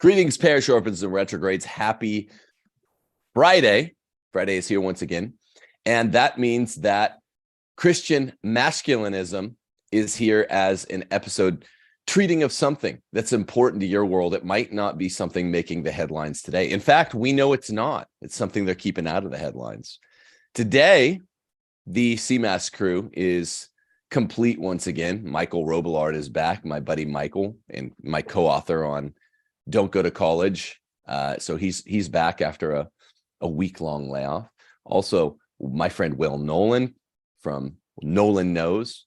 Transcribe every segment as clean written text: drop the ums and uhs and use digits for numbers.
Greetings, parish orphans and retrogrades. Happy Friday. Friday is here once again. And that means that Christian masculinism is here as an episode treating of something that's important to your world. It might not be something making the headlines today. In fact, we know it's not. It's something they're keeping out of the headlines. Today, the CMASC crew is complete once again. Michael Robillard is back, my buddy Michael, and my co-author on Don't Go to College. So he's back after a week-long layoff. Also, my friend Will Nolan from Nolan Knows,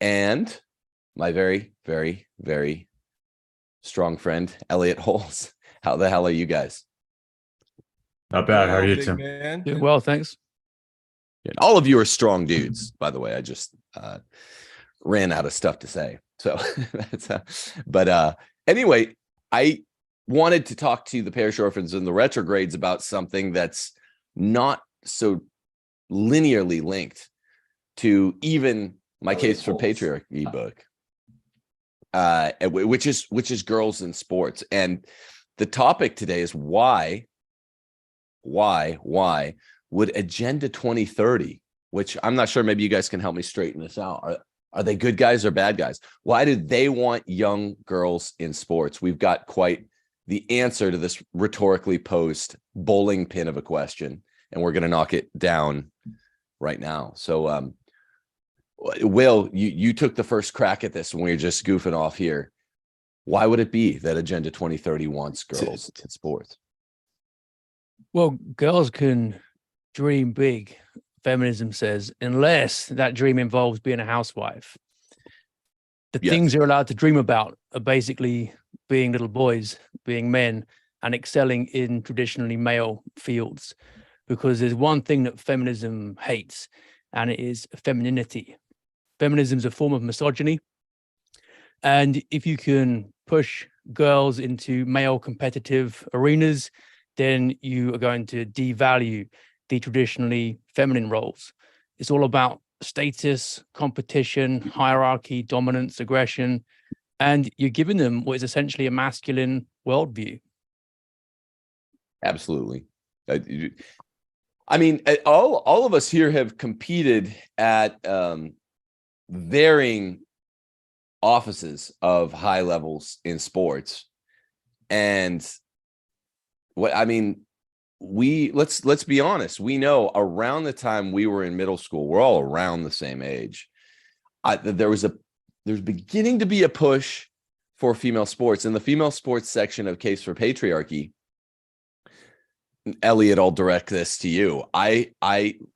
and my very, very, very strong friend, Elliot Holes. How the hell are you guys? Not bad. How are you, Tim? Doing well, thanks. And all of you are strong dudes, by the way. I just ran out of stuff to say. So that's anyway, I wanted to talk to the parish orphans and the retrogrades about something that's not so linearly linked to even my Case for Patriarchy book, which is girls in sports. And the topic today is why would Agenda 2030, which I'm not sure, maybe you guys can help me straighten this out. Are they good guys or bad guys? Why do they want young girls in sports? We've got quite the answer to this rhetorically posed bowling pin of a question, and we're going to knock it down right now. So, Will, you took the first crack at this when we were just goofing off here. Why would it be that Agenda 2030 wants girls in sports? Well, girls can dream big, feminism says, unless that dream involves being a housewife. The things they're allowed to dream about are basically being little boys, being men, and excelling in traditionally male fields. Because there's one thing that feminism hates, and it is femininity. Feminism is a form of misogyny. And if you can push girls into male competitive arenas, then you are going to devalue the traditionally feminine roles. It's all about status, competition, hierarchy, dominance, aggression, and you're giving them what is essentially a masculine worldview. Absolutely. I mean, all of us here have competed at varying offices of high levels in sports. And let's be honest. We know around the time we were in middle school, we're all around the same age. There's beginning to be a push for female sports. In the female sports section of Case for Patriarchy, Elliot, I'll direct this to you. I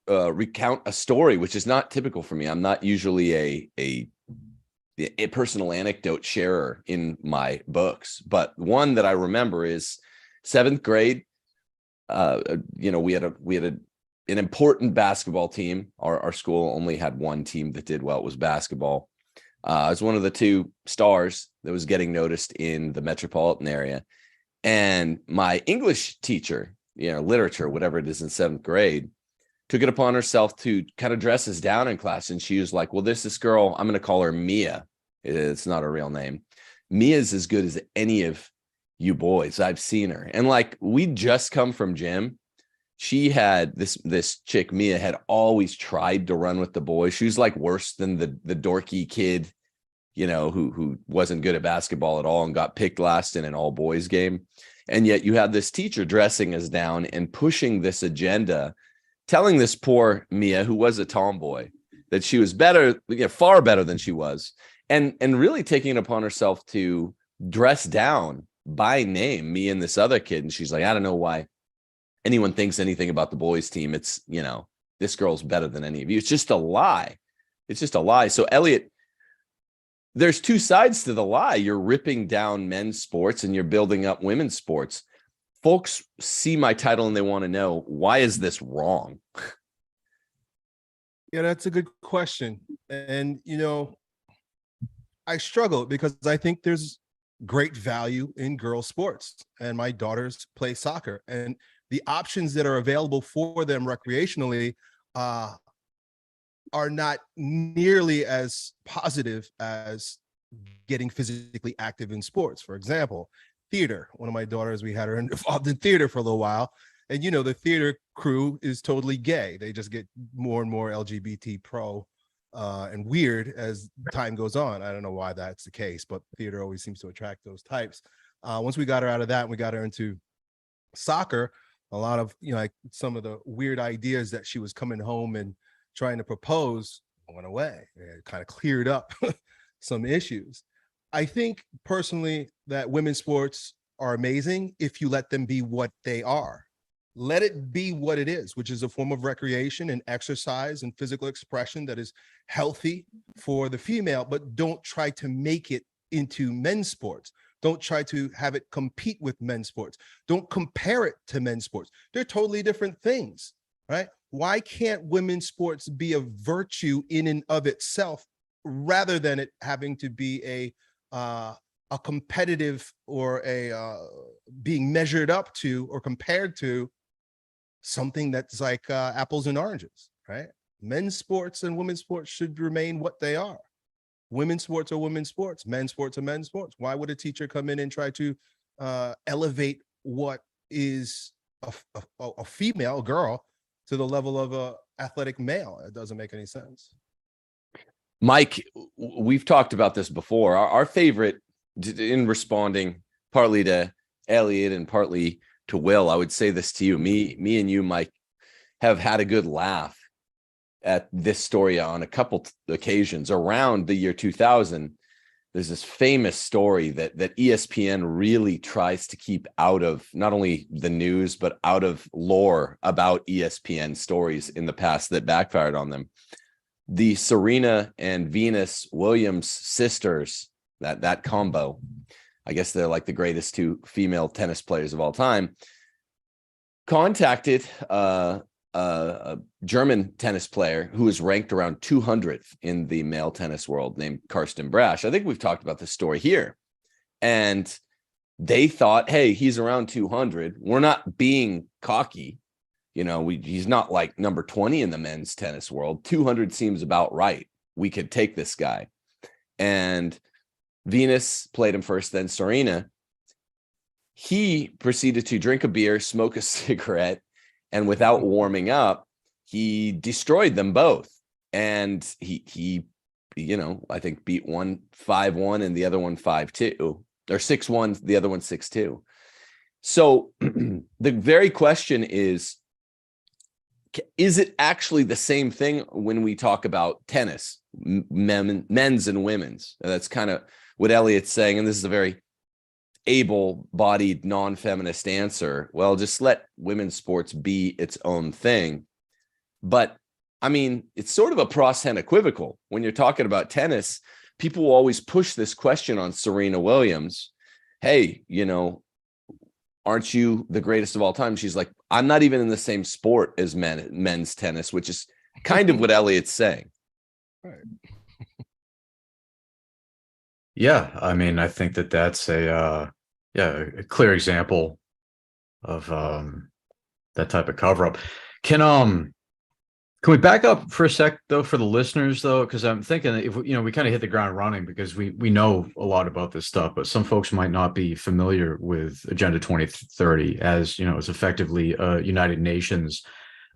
recount a story which is not typical for me. I'm not usually a personal anecdote sharer in my books, but one that I remember is 7th grade. We had an important basketball team. Our school only had one team that did well. It was basketball. I was one of the two stars that was getting noticed in the metropolitan area. And my English teacher, literature, whatever it is in 7th grade, took it upon herself to kind of dress us down in class. And she was like, well, there's this girl, I'm going to call her Mia. It's not a real name. Mia's as good as any of you boys. I've seen her. And like, we'd just come from gym. She had this chick, Mia, had always tried to run with the boys. She was like worse than the dorky kid, who wasn't good at basketball at all and got picked last in an all boys game. And yet you had this teacher dressing us down and pushing this agenda, telling this poor Mia, who was a tomboy, that she was better, far better than she was. And really taking it upon herself to dress down by name me and this other kid. And she's like, I don't know why anyone thinks anything about the boys team. It's, this girl's better than any of you. It's just a lie. It's just a lie. So Elliot, there's two sides to the lie. You're ripping down men's sports and you're building up women's sports. Folks see my title and they want to know, why is this wrong? Yeah, that's a good question. And, I struggle because I think there's great value in girls' sports, and my daughters play soccer, and the options that are available for them recreationally are not nearly as positive as getting physically active in sports. For example, theater. One of my daughters, we had her involved in theater for a little while. And, you know, the theater crew is totally gay. They just get more and more LGBT pro and weird as time goes on. I don't know why that's the case, but theater always seems to attract those types. Once we got her out of that and we got her into soccer, a lot of, you know, like some of the weird ideas that she was coming home and trying to propose went away. It kind of cleared up some issues. I think personally that women's sports are amazing if you let them be what they are. Let it be what it is, which is a form of recreation and exercise and physical expression that is healthy for the female, but don't try to make it into men's sports. Don't try to have it compete with men's sports. Don't compare it to men's sports. They're totally different things, right? Why can't women's sports be a virtue in and of itself rather than it having to be a competitive or a being measured up to or compared to something that's like apples and oranges, right? Men's sports and women's sports should remain what they are. Women's sports are women's sports. Men's sports are men's sports. Why would a teacher come in and try to elevate what is a female, a girl, to the level of a athletic male? It doesn't make any sense. Mike, we've talked about this before. Our favorite, in responding partly to Elliot and partly to Will, I would say this to you. Me and you, Mike, have had a good laugh at this story on a couple occasions. Around the year 2000, there's this famous story that ESPN really tries to keep out of not only the news, but out of lore about ESPN stories in the past that backfired on them. The Serena and Venus Williams sisters, that combo, I guess they're like the greatest two female tennis players of all time, contacted a German tennis player who is ranked around 200th in the male tennis world named Karsten Brasch. I think we've talked about this story here. And they thought, hey, he's around 200. We're not being cocky. You know, he's not like number 20 in the men's tennis world. 200 seems about right. We could take this guy. And Venus played him first, then Serena. He proceeded to drink a beer, smoke a cigarette, and without warming up, he destroyed them both. And he you know, I think beat one 5-1 and the other one 5-2, or 6-1, the other one 6-2. So the very question is it actually the same thing when we talk about tennis, men's and women's? And that's kind of what Elliot's saying. And this is a very able-bodied, non-feminist answer. Well, just let women's sports be its own thing. But I mean, it's sort of a cross and equivocal. When you're talking about tennis, people will always push this question on Serena Williams. Hey, you know, aren't you the greatest of all time? She's like, I'm not even in the same sport as men's tennis, which is kind of what Elliot's saying. Right. Yeah, I mean, I think that's a clear example of that type of cover up. Can we back up for a sec though for the listeners though, because I'm thinking if we kind of hit the ground running because we know a lot about this stuff, but some folks might not be familiar with Agenda 2030 as is effectively a United Nations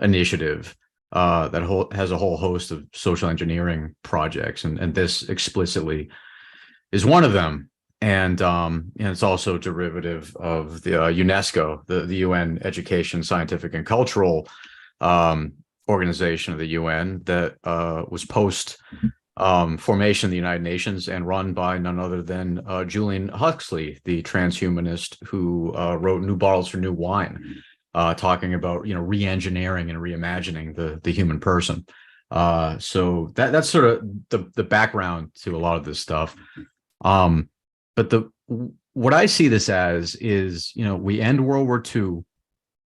initiative that has a whole host of social engineering projects, and this explicitly is one of them. And it's also derivative of the UNESCO, the UN Education, Scientific, and Cultural organization of the UN that was post formation of the United Nations and run by none other than Julian Huxley, the transhumanist who wrote New Bottles for New Wine, talking about re-engineering and reimagining the human person. So that's sort of the background to a lot of this stuff. But what I see this as is, we end World War II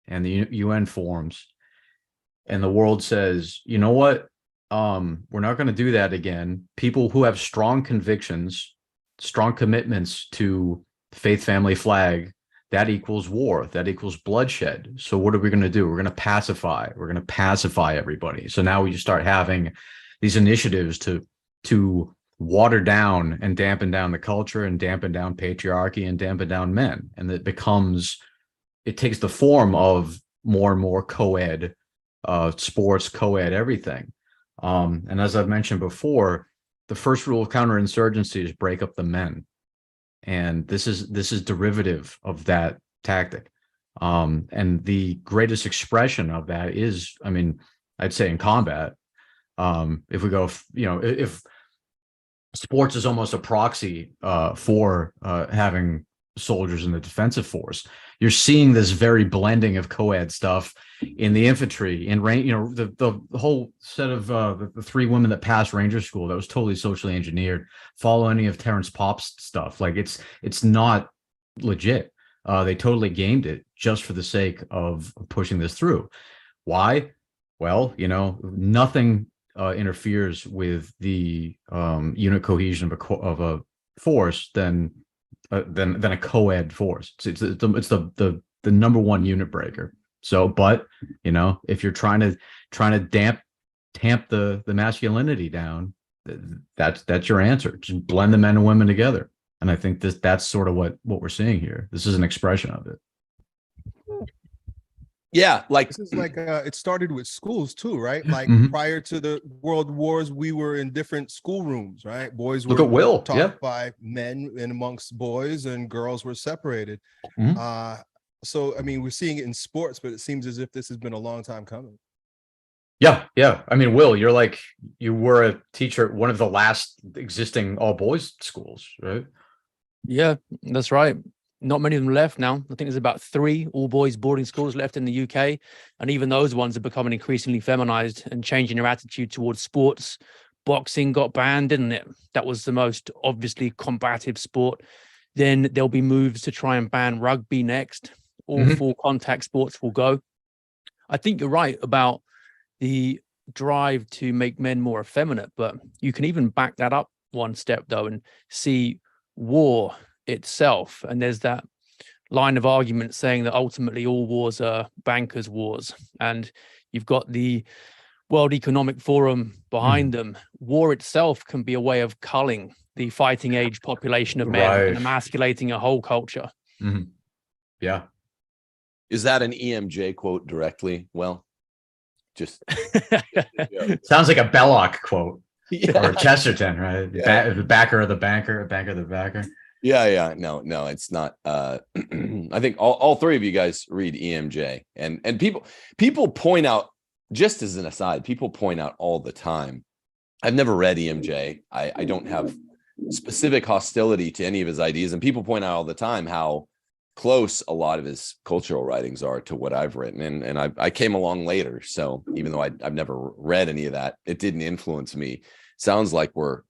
and the UN forms, and the world says, you know what, we're not going to do that again. People who have strong convictions, strong commitments to faith, family, flag, that equals war, that equals bloodshed. So what are we going to do? We're going to pacify. We're going to pacify everybody. So now we start having these initiatives to water down and dampen down the culture and dampen down patriarchy and dampen down men. And it takes the form of more and more co-ed sports, co-ed everything. And as I've mentioned before, the first rule of counterinsurgency is break up the men. And this is derivative of that tactic. And the greatest expression of that is, I mean, I'd say in combat, if we go, if sports is almost a proxy for having soldiers in the defensive force, you're seeing this very blending of co-ed stuff in the infantry, in range. The whole set of the three women that passed Ranger School, that was totally socially engineered. Follow any of Terrence Popp's stuff, like it's not legit. They totally gamed it just for the sake of pushing this through. Why? Well, nothing interferes with the unit cohesion of a force than a co-ed force. It's the number one unit breaker. So, but if you're trying to tamp the masculinity down, that's your answer. Just blend the men and women together. And I think that's sort of what we're seeing here. This is an expression of it. Yeah, like this is like it started with schools too, right? Like Mhm. prior to the world wars, we were in different schoolrooms, right? Boys were Look at Will, taught yeah. by men and amongst boys, and girls were separated. Mhm. So I mean, we're seeing it in sports, but it seems as if this has been a long time coming. Yeah. I mean, Will, you were a teacher at one of the last existing all boys schools, right? Yeah, that's right. Not many of them left now. I think there's about 3 all-boys boarding schools left in the UK. And even those ones are becoming increasingly feminized and changing their attitude towards sports. Boxing got banned, didn't it? That was the most obviously combative sport. Then there'll be moves to try and ban rugby next. All full contact sports will go. I think you're right about the drive to make men more effeminate, but you can even back that up one step though and see war itself. And there's that line of argument saying that ultimately all wars are bankers' wars. And you've got the World Economic Forum behind them. War itself can be a way of culling the fighting age population of men and emasculating a whole culture. Mm-hmm. Yeah. Is that an EMJ quote directly? Well, just sounds like a Belloc quote. Yeah. Or Chesterton, right? Yeah. The backer of the banker, banker of the backer. Yeah. No, it's not. I think all 3 of you guys read EMJ, and people point out, just as an aside, people point out all the time. I've never read EMJ. I don't have specific hostility to any of his ideas, and people point out all the time how close a lot of his cultural writings are to what I've written, and I came along later, so even though I've never read any of that, it didn't influence me. Sounds like we're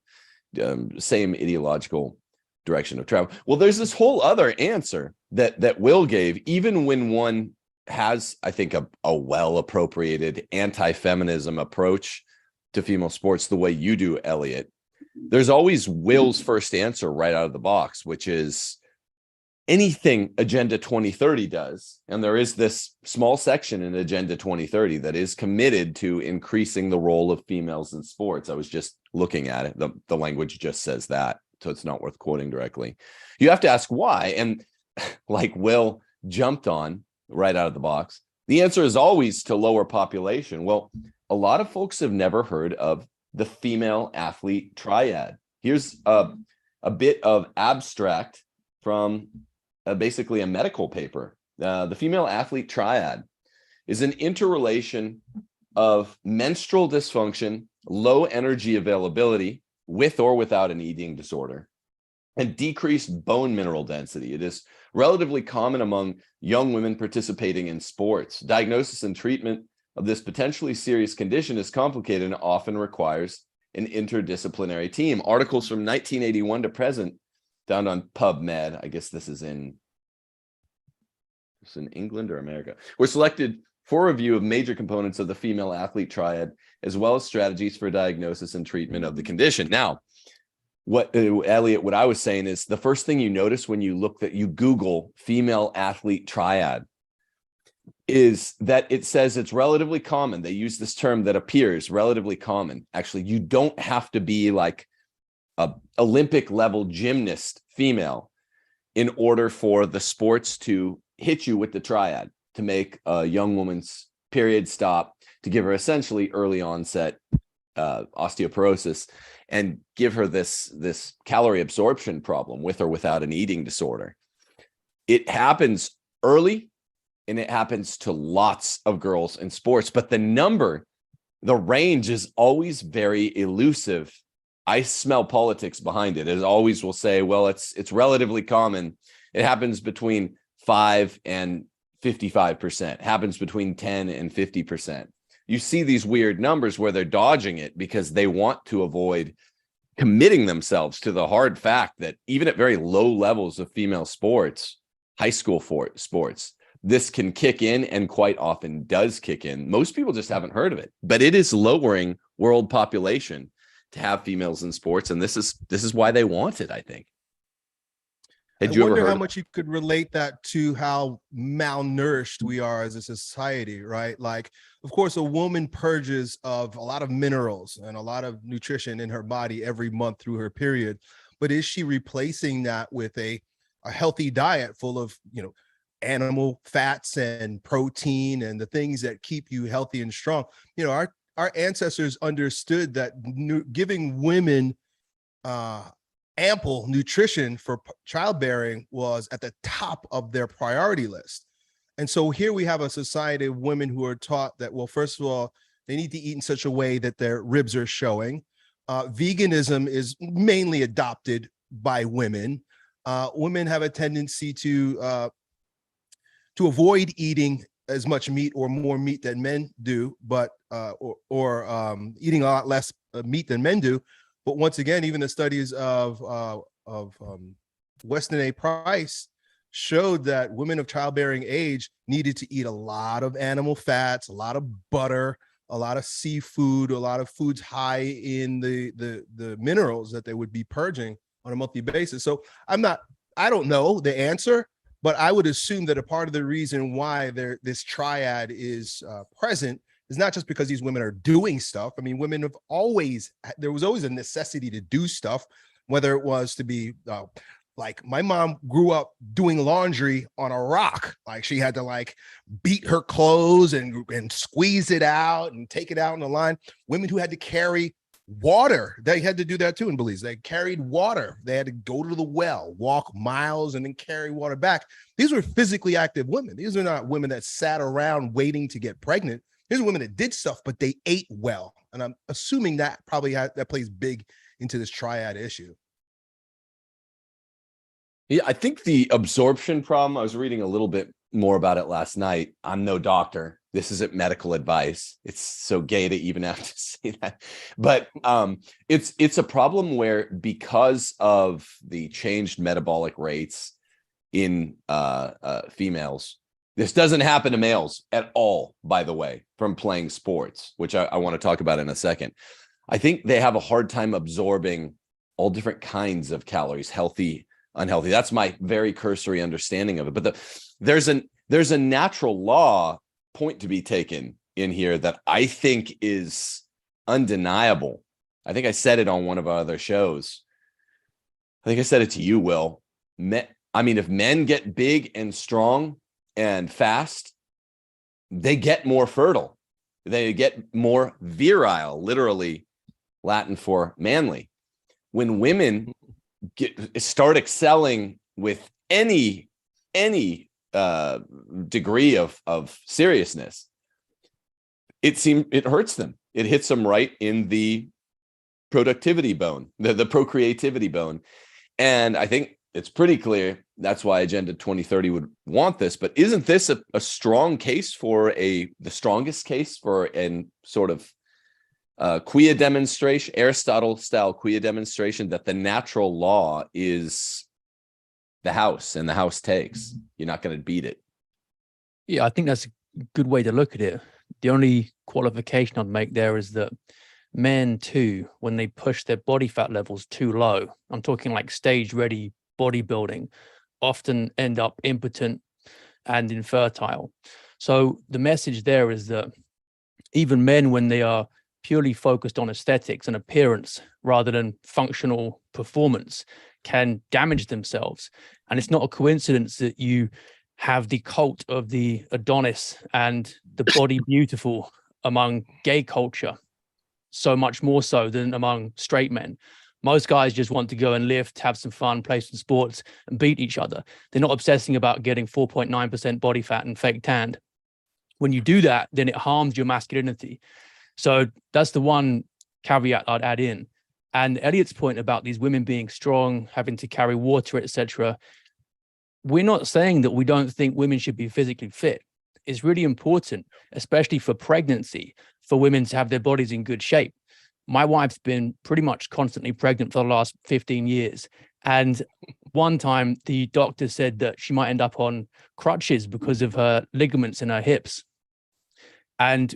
same ideological direction of travel. Well, there's this whole other answer that Will gave, even when one has, I think, a well-appropriated anti-feminism approach to female sports the way you do, Elliot. There's always Will's first answer right out of the box, which is anything Agenda 2030 does, and there is this small section in Agenda 2030 that is committed to increasing the role of females in sports. I was just looking at it. The language just says that, so it's not worth quoting directly. You have to ask why, and like Will jumped on right out of the box, the answer is always to lower population. Well, a lot of folks have never heard of the female athlete triad. Here's a bit of abstract from basically a medical paper. The female athlete triad is an interrelation of menstrual dysfunction, low energy availability with or without an eating disorder, and decreased bone mineral density. It is relatively common among young women participating in sports. Diagnosis and treatment of this potentially serious condition is complicated and often requires an interdisciplinary team. Articles from 1981 to present found on PubMed, I guess this is in England or America, were selected for review of major components of the female athlete triad, as well as strategies for diagnosis and treatment of the condition. Now, Elliot, what I was saying is the first thing you notice when you Google female athlete triad is that it says it's relatively common. They use this term that appears relatively common. Actually, you don't have to be like Olympic level gymnast female in order for the sports to hit you with the triad, to make a young woman's period stop, to give her essentially early onset osteoporosis, and give her this calorie absorption problem with or without an eating disorder. It happens early, and it happens to lots of girls in sports, but the range is always very elusive. I smell politics behind it. It always will say, well, it's relatively common. It happens between 5 and 55%, happens between 10 and 50%. You see these weird numbers where they're dodging it because they want to avoid committing themselves to the hard fact that even at very low levels of female sports, high school sports, this can kick in, and quite often does kick in. Most people just haven't heard of it, but it is lowering world population to have females in sports, and this is why they want it, I think. I wonder how much you could relate that to how malnourished we are as a society, right? Like, of course, a woman purges of a lot of minerals and a lot of nutrition in her body every month through her period, but is she replacing that with a healthy diet full of, animal fats and protein and the things that keep you healthy and strong? Our ancestors understood that giving women ample nutrition for childbearing was at the top of their priority list. And so here we have a society of women who are taught that, well, first of all, they need to eat in such a way that their ribs are showing. Veganism is mainly adopted by women. Women have a tendency to avoid eating as much meat or more meat than men do, but eating a lot less meat than men do. But once again, even the studies of Weston A. Price showed that women of childbearing age needed to eat a lot of animal fats, a lot of butter, a lot of seafood, a lot of foods high in the minerals that they would be purging on a monthly basis. So I don't know the answer, but I would assume that a part of the reason why this triad is present is not just because these women are doing stuff. I mean, women have there was always a necessity to do stuff, whether it was to be like my mom grew up doing laundry on a rock. Like she had to beat her clothes and squeeze it out and take it out on the line. Women who had to carry water, they had to do that too in Belize. They carried water. They had to go to the well, walk miles, and then carry water back. These were physically active women. These are not women that sat around waiting to get pregnant. These are women that did stuff, but they ate well. And I'm assuming that probably that plays big into this triad issue. Yeah, I think the absorption problem, I was reading a little bit more about it last night. I'm no doctor. This isn't medical advice. It's so gay to even have to say that. But it's a problem where, because of the changed metabolic rates in females, this doesn't happen to males at all, by the way, from playing sports, which I want to talk about in a second. I think they have a hard time absorbing all different kinds of calories, healthy, unhealthy. That's my very cursory understanding of it. But there's a natural law point to be taken in here that I think is undeniable. I think I said it on one of our other shows. I think I said it to you, Will. If men get big and strong and fast, they get more fertile. They get more virile, literally Latin for manly. When women start excelling with any degree of seriousness, it hurts them. It hits them right in the productivity bone, the procreativity bone. And I think it's pretty clear that's why Agenda 2030 would want this. But isn't this a strong case for the strongest case for an sort of quia demonstration, Aristotle style quia demonstration, that the natural law is the house and the house takes? You're not going to beat it. Yeah, I think that's a good way to look at it. The only qualification I'd make there is that men too, when they push their body fat levels too low, I'm talking like stage ready bodybuilding, often end up impotent and infertile. So the message there is that even men, when they are purely focused on aesthetics and appearance rather than functional performance can damage themselves. And it's not a coincidence that you have the cult of the Adonis and the body beautiful among gay culture, so much more so than among straight men. Most guys just want to go and lift, have some fun, play some sports, and beat each other. They're not obsessing about getting 4.9% body fat and fake tanned. When you do that, then it harms your masculinity. So that's the one caveat I'd add in. And Elliot's point about these women being strong, having to carry water, etc. We're not saying that we don't think women should be physically fit. It's really important, especially for pregnancy, for women to have their bodies in good shape. My wife's been pretty much constantly pregnant for the last 15 years. And one time the doctor said that she might end up on crutches because of her ligaments in her hips. And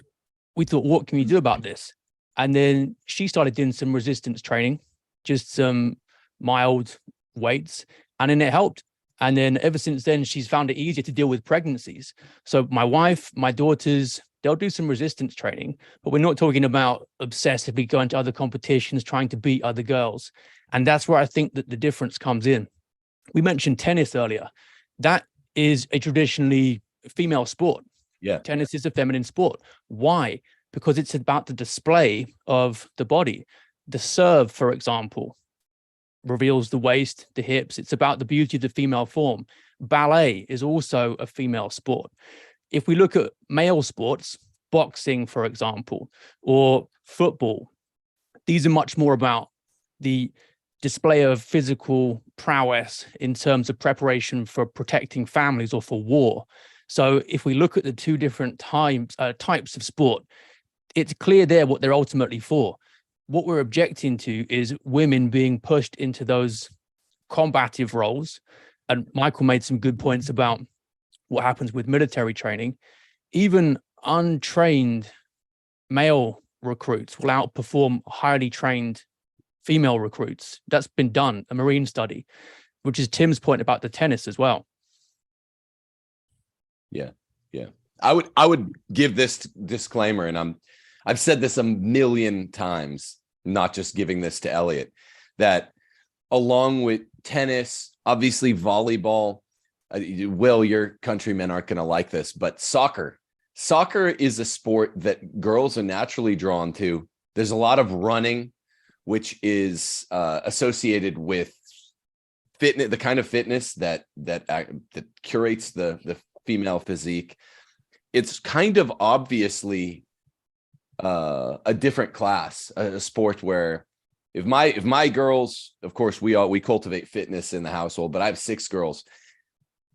we thought, what can we do about this? And then she started doing some resistance training, just some mild weights, and then it helped. And then ever since then, she's found it easier to deal with pregnancies. So my wife, my daughters, they'll do some resistance training, but we're not talking about obsessively going to other competitions, trying to beat other girls. And that's where I think that the difference comes in. We mentioned tennis earlier. That is a traditionally female sport. Yeah. Tennis is a feminine sport. Why? Because it's about the display of the body. The serve, for example, reveals the waist, the hips. It's about the beauty of the female form. Ballet is also a female sport. If we look at male sports, boxing, for example, or football, these are much more about the display of physical prowess in terms of preparation for protecting families or for war. So if we look at the two different types of sport, it's clear there what they're ultimately for. What we're objecting to is women being pushed into those combative roles. And Michael made some good points about what happens with military training. Even untrained male recruits will outperform highly trained female recruits. That's been done, a Marine study, which is Tim's point about the tennis as well. Yeah. I would give this disclaimer, and I've said this a million times, not just giving this to Elliot, that along with tennis, obviously volleyball, Will, your countrymen aren't going to like this, but soccer is a sport that girls are naturally drawn to. There's a lot of running, which is associated with fitness, the kind of fitness that curates the female physique. It's kind of obviously a different class, a sport where if my girls, of course, we cultivate fitness in the household, but I have 6 girls.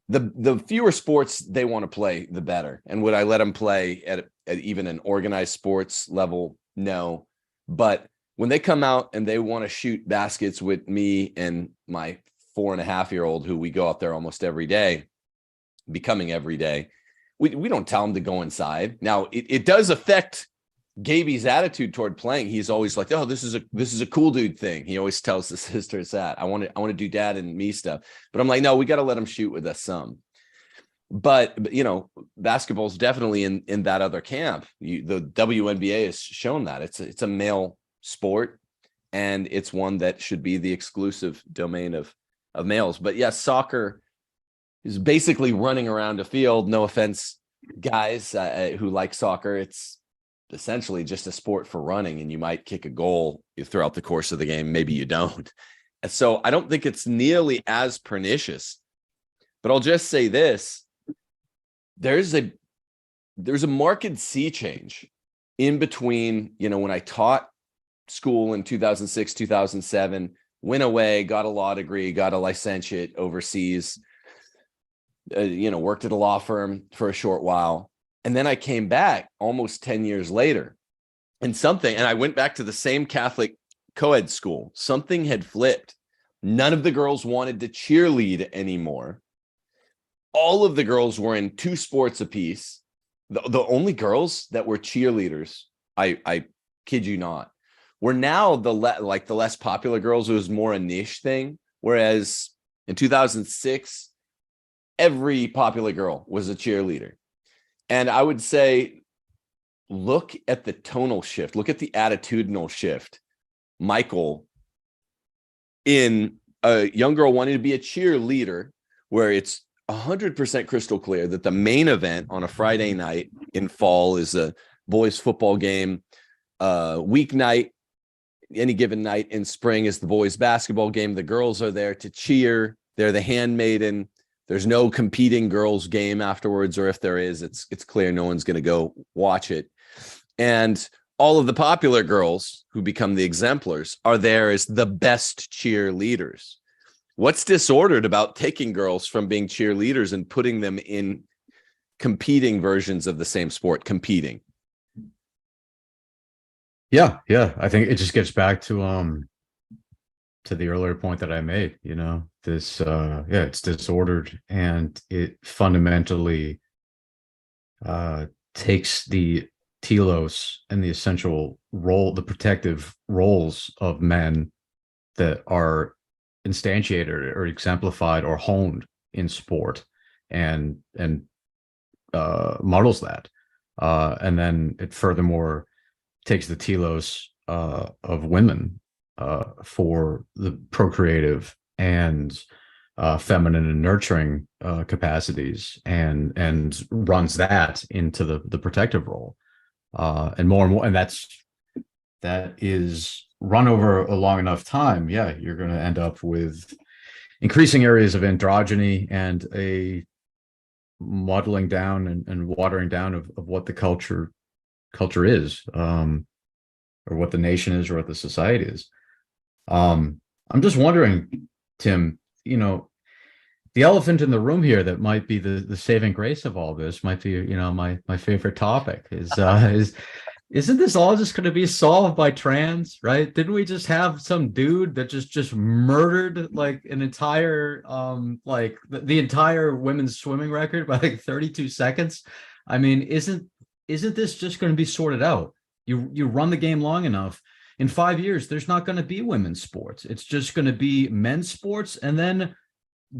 The fewer sports they want to play, the better. And would I let them play at even an organized sports level? No. But when they come out and they want to shoot baskets with me and my 4.5-year-old, who we go out there almost every day, becoming every day, we don't tell them to go inside. Now it does affect Gaby's attitude toward playing. He's always like, oh, this is a cool dude thing. He always tells the sisters that I want to do dad and me stuff, but I'm like, no, we got to let him shoot with us some. But basketball is definitely in that other camp. The WNBA has shown that it's a male sport, and it's one that should be the exclusive domain of males. But yes, soccer is basically running around a field. No offense, guys who like soccer. It's essentially just a sport for running, and you might kick a goal throughout the course of the game. Maybe you don't. So I don't think it's nearly as pernicious, but I'll just say this. There's a marked sea change in between, when I taught school in 2006, 2007, went away, got a law degree, got a licentiate overseas, worked at a law firm for a short while. And then I came back almost 10 years later, and I went back to the same Catholic co-ed school. Something had flipped. None of the girls wanted to cheerlead anymore. All of the girls were in 2 sports apiece. The only girls that were cheerleaders, I kid you not, were now the less popular girls. It was more a niche thing. Whereas in 2006, every popular girl was a cheerleader. And I would say look at the tonal shift, look at the attitudinal shift. Michael, in a young girl wanting to be a cheerleader, where it's 100% crystal clear that the main event on a Friday night in fall is a boys football game. Weeknight, any given night in spring, is the boys basketball game. The girls are there to cheer. They're the handmaiden. There's no competing girls game afterwards, or if there is, it's clear no one's going to go watch it. And all of the popular girls who become the exemplars are there as the best cheerleaders. What's disordered about taking girls from being cheerleaders and putting them in competing versions of the same sport, competing? Yeah. I think it just gets back to the earlier point that I made, this, it's disordered, and it fundamentally takes the telos and the essential role, the protective roles of men that are instantiated or exemplified or honed in sport, and models that. And then it furthermore takes the telos of women for the procreative and feminine and nurturing capacities, and runs that into the protective role, and more, and that is run over a long enough time. Yeah, you're going to end up with increasing areas of androgyny and a modeling down and watering down of what the culture is, or what the nation is, or what the society is. I'm just wondering, Tim, the elephant in the room here that might be the saving grace of all this, might be, my favorite topic is isn't this all just going to be solved by trans, right? Didn't we just have some dude that just murdered like an entire like the entire women's swimming record by like 32 seconds? I mean, isn't this just going to be sorted out? You run the game long enough, in 5 years there's not going to be women's sports. It's just going to be men's sports, and then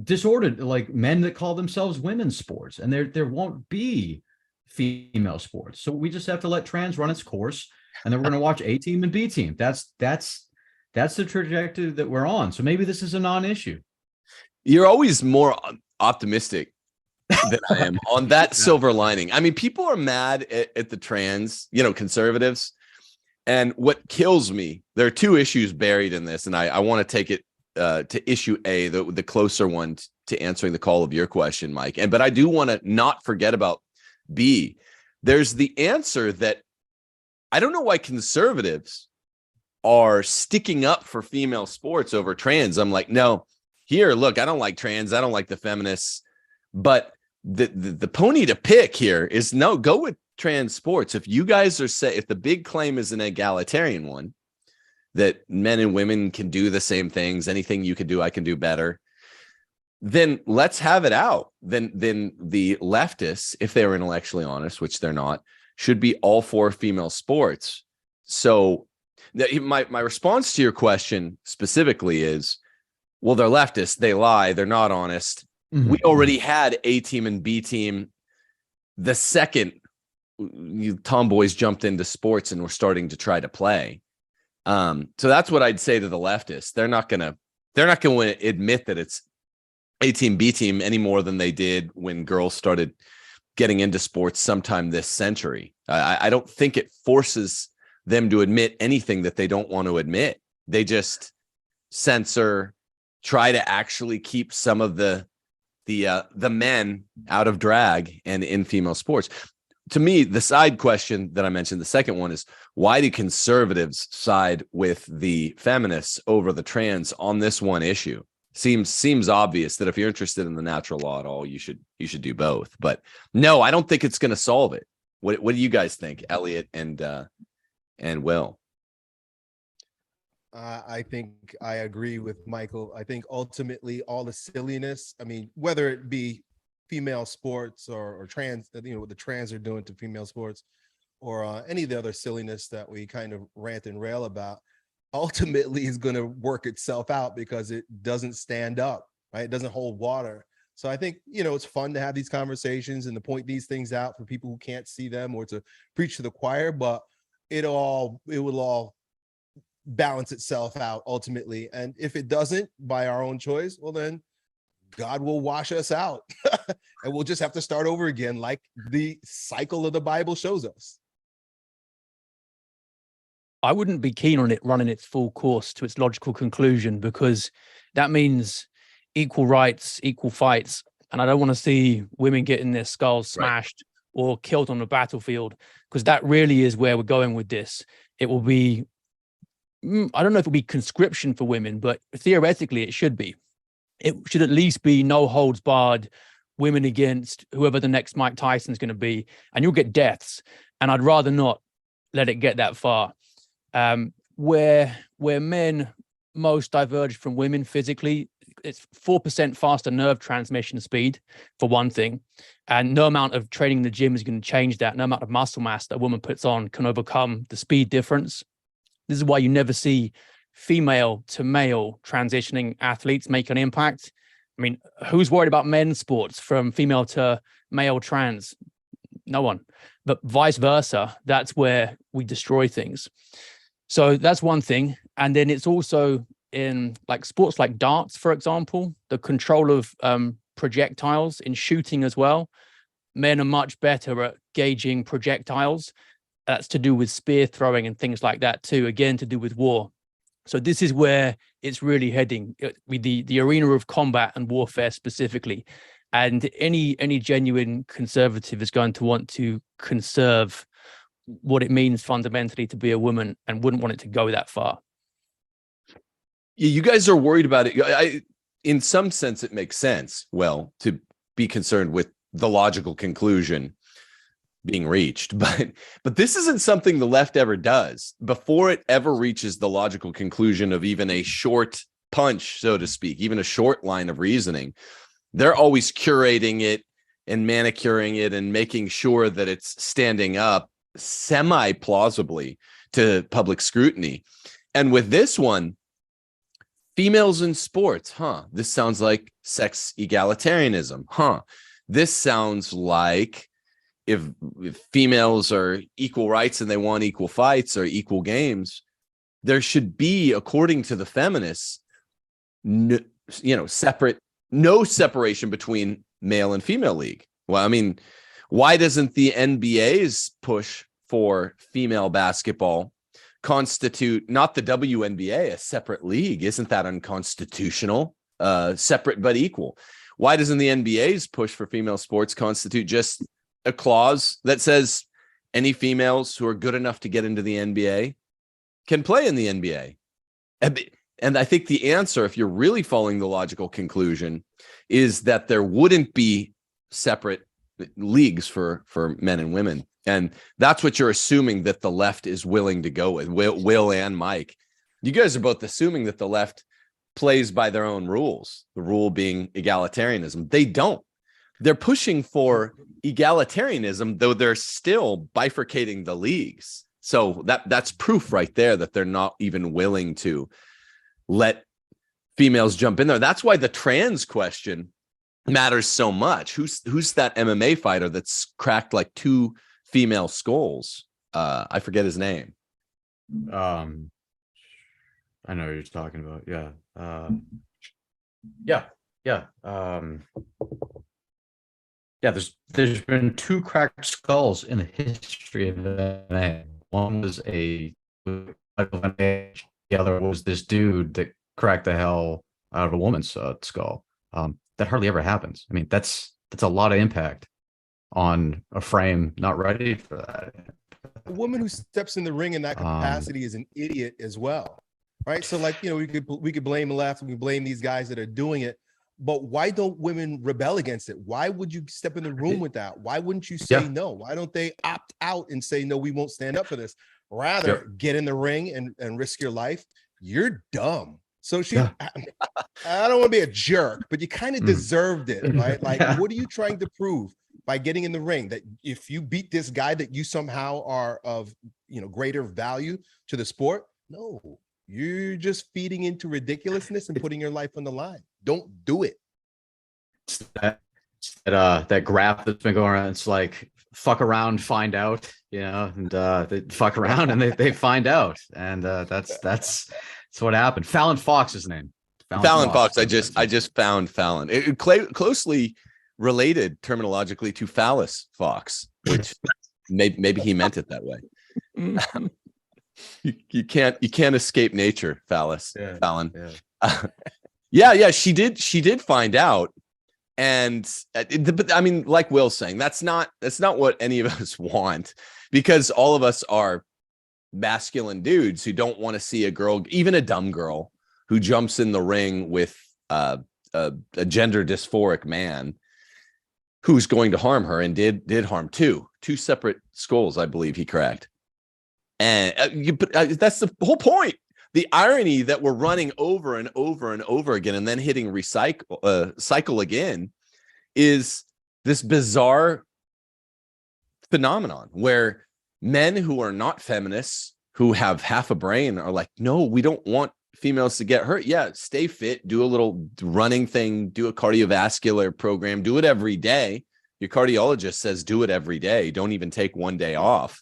disordered, like men that call themselves women's sports, and there won't be female sports. So we just have to let trans run its course, and then we're going to watch A team and B team. That's the trajectory that we're on. So maybe this is a non-issue. You're always more optimistic than I am on that silver lining. I mean, people are mad at the trans, conservatives. And what kills me, there are two issues buried in this, and I want to take it to issue A, the closer one to answering the call of your question, Mike. But I do want to not forget about B. There's the answer that I don't know why conservatives are sticking up for female sports over trans. I'm like, no, here, look, I don't like trans. I don't like the feminists. But the pony to pick here is no, go with trans sports. If you guys are if the big claim is an egalitarian one, that men and women can do the same things, anything you can do, I can do better, then let's have it out. Then the leftists, if they were intellectually honest, which they're not, should be all for female sports. So my response to your question specifically is, well, they're leftists, they lie, they're not honest. Mm-hmm. We already had A team and B team the second tomboys jumped into sports and were starting to try to play. So that's what I'd say to the leftists. They're not going to admit that it's A team, B team any more than they did when girls started getting into sports sometime this century. I don't think it forces them to admit anything that they don't want to admit. They just censor, try to actually keep some of the men out of drag and in female sports. To me, the side question that I mentioned, the second one, is why do conservatives side with the feminists over the trans on this one issue? Seems obvious that if you're interested in the natural law at all, you should do both. But no, I don't think it's going to solve it. What do you guys think, Elliot and Will? I think I agree with Michael. I think ultimately all the silliness, I mean, whether it be female sports or trans, what the trans are doing to female sports, or any of the other silliness that we kind of rant and rail about, ultimately is going to work itself out because it doesn't stand up, right? It doesn't hold water So I think, it's fun to have these conversations and to point these things out for people who can't see them, or to preach to the choir, but it will all balance itself out ultimately. And if it doesn't, by our own choice, well, then God will wash us out and we'll just have to start over again, like the cycle of the Bible shows us. I wouldn't be keen on it running its full course to its logical conclusion, because that means equal rights, equal fights. And I don't want to see women getting their skulls smashed or killed on the battlefield, because that really is where we're going with this. It will be, I don't know if it'll be conscription for women, but theoretically it should be. It should at least be no holds barred, women against whoever the next Mike Tyson's going to be, and you'll get deaths. And I'd rather not let it get that far. Where men most diverge from women physically, it's 4% faster nerve transmission speed, for one thing. And no amount of training in the gym is going to change that. No amount of muscle mass that a woman puts on can overcome the speed difference. This is why you never see female to male transitioning athletes make an impact. I mean, who's worried about men's sports from female to male trans? No one. But vice versa, that's where we destroy things. So that's one thing. And then it's also in like sports like darts, for example, the control of projectiles in shooting as well. Men are much better at gauging projectiles. That's to do with spear throwing and things like that too, again, to do with war. So this is where it's really heading, with the arena of combat and warfare specifically. And any genuine conservative is going to want to conserve what it means fundamentally to be a woman, and wouldn't want it to go that far. Yeah, you guys are worried about it. In some sense, it makes sense, well, to be concerned with the logical conclusion being reached, but this isn't something the left ever does. Before it ever reaches the logical conclusion of even a short punch, so to speak, even a short line of reasoning, they're always curating it and manicuring it and making sure that it's standing up semi-plausibly to public scrutiny. And with this one, females in sports, this sounds like sex egalitarianism, this sounds like if females are equal rights and they want equal fights or equal games, there should be, according to the feminists, no separation between male and female league. Well, I mean, why doesn't the NBA's push for female basketball constitute not the WNBA, a separate league? Isn't that unconstitutional? Separate but equal. Why doesn't the NBA's push for female sports constitute just a clause that says any females who are good enough to get into the NBA can play in the NBA? And I think the answer, if you're really following the logical conclusion, is that there wouldn't be separate leagues for men and women. And that's what you're assuming that the left is willing to go with, Will and Mike. You guys are both assuming that the left plays by their own rules, the rule being egalitarianism. They don't. They're pushing for egalitarianism, though they're still bifurcating the leagues. So that's proof right there that they're not even willing to let females jump in there. That's why the trans question matters so much. Who's that MMA fighter that's cracked like 2 female skulls? I forget his name. I know what you're talking about. Yeah. There's been 2 cracked skulls in the history of MMA. One was the other was this dude that cracked the hell out of a woman's skull. That hardly ever happens. I mean, that's a lot of impact on a frame not ready for that. A woman who steps in the ring in that capacity is an idiot as well, right? So, like, we could blame the left, we could blame these guys that are doing it, but why don't women rebel against it? Why would you step in the room with that? Why wouldn't you say no? Why don't they opt out and say, no, we won't stand up for this? Rather, get in the ring and risk your life. You're dumb. So I don't want to be a jerk, but you kind of deserved it, right? Like, what are you trying to prove by getting in the ring? That if you beat this guy, that you somehow are of, greater value to the sport? No, you're just feeding into ridiculousness and putting your life on the line. Don't do it. that graph that's been going around. It's like fuck around, find out, and they fuck around and they find out, and that's what happened. Fallon Fox, his name. Fallon Fox. I just found Fallon. Closely related terminologically to phallus Fox, which maybe he meant it that way. You can't escape nature, phallus. Yeah, Fallon. Yeah. She did find out. And but I mean, like Will's saying, that's not what any of us want, because all of us are masculine dudes who don't want to see a girl, even a dumb girl, who jumps in the ring with a gender dysphoric man who's going to harm her, and did harm two separate skulls, I believe he cracked. And that's the whole point. The irony that we're running over and over and over again and then hitting cycle again is this bizarre phenomenon where men who are not feminists, who have half a brain, are like, no, we don't want females to get hurt. Yeah, stay fit, do a little running thing, do a cardiovascular program, do it every day. Your cardiologist says do it every day. Don't even take one day off.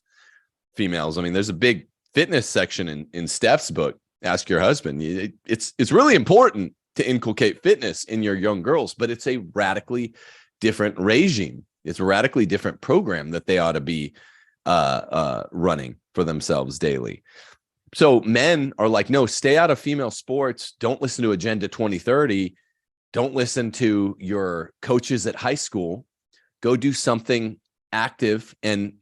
Females, I mean, there's a big fitness section in Steph's book, Ask Your Husband. It's really important to inculcate fitness in your young girls, but it's a radically different regime. It's a radically different program that they ought to be running for themselves daily. So men are like, no, stay out of female sports. Don't listen to Agenda 2030. Don't listen to your coaches at high school. Go do something active, and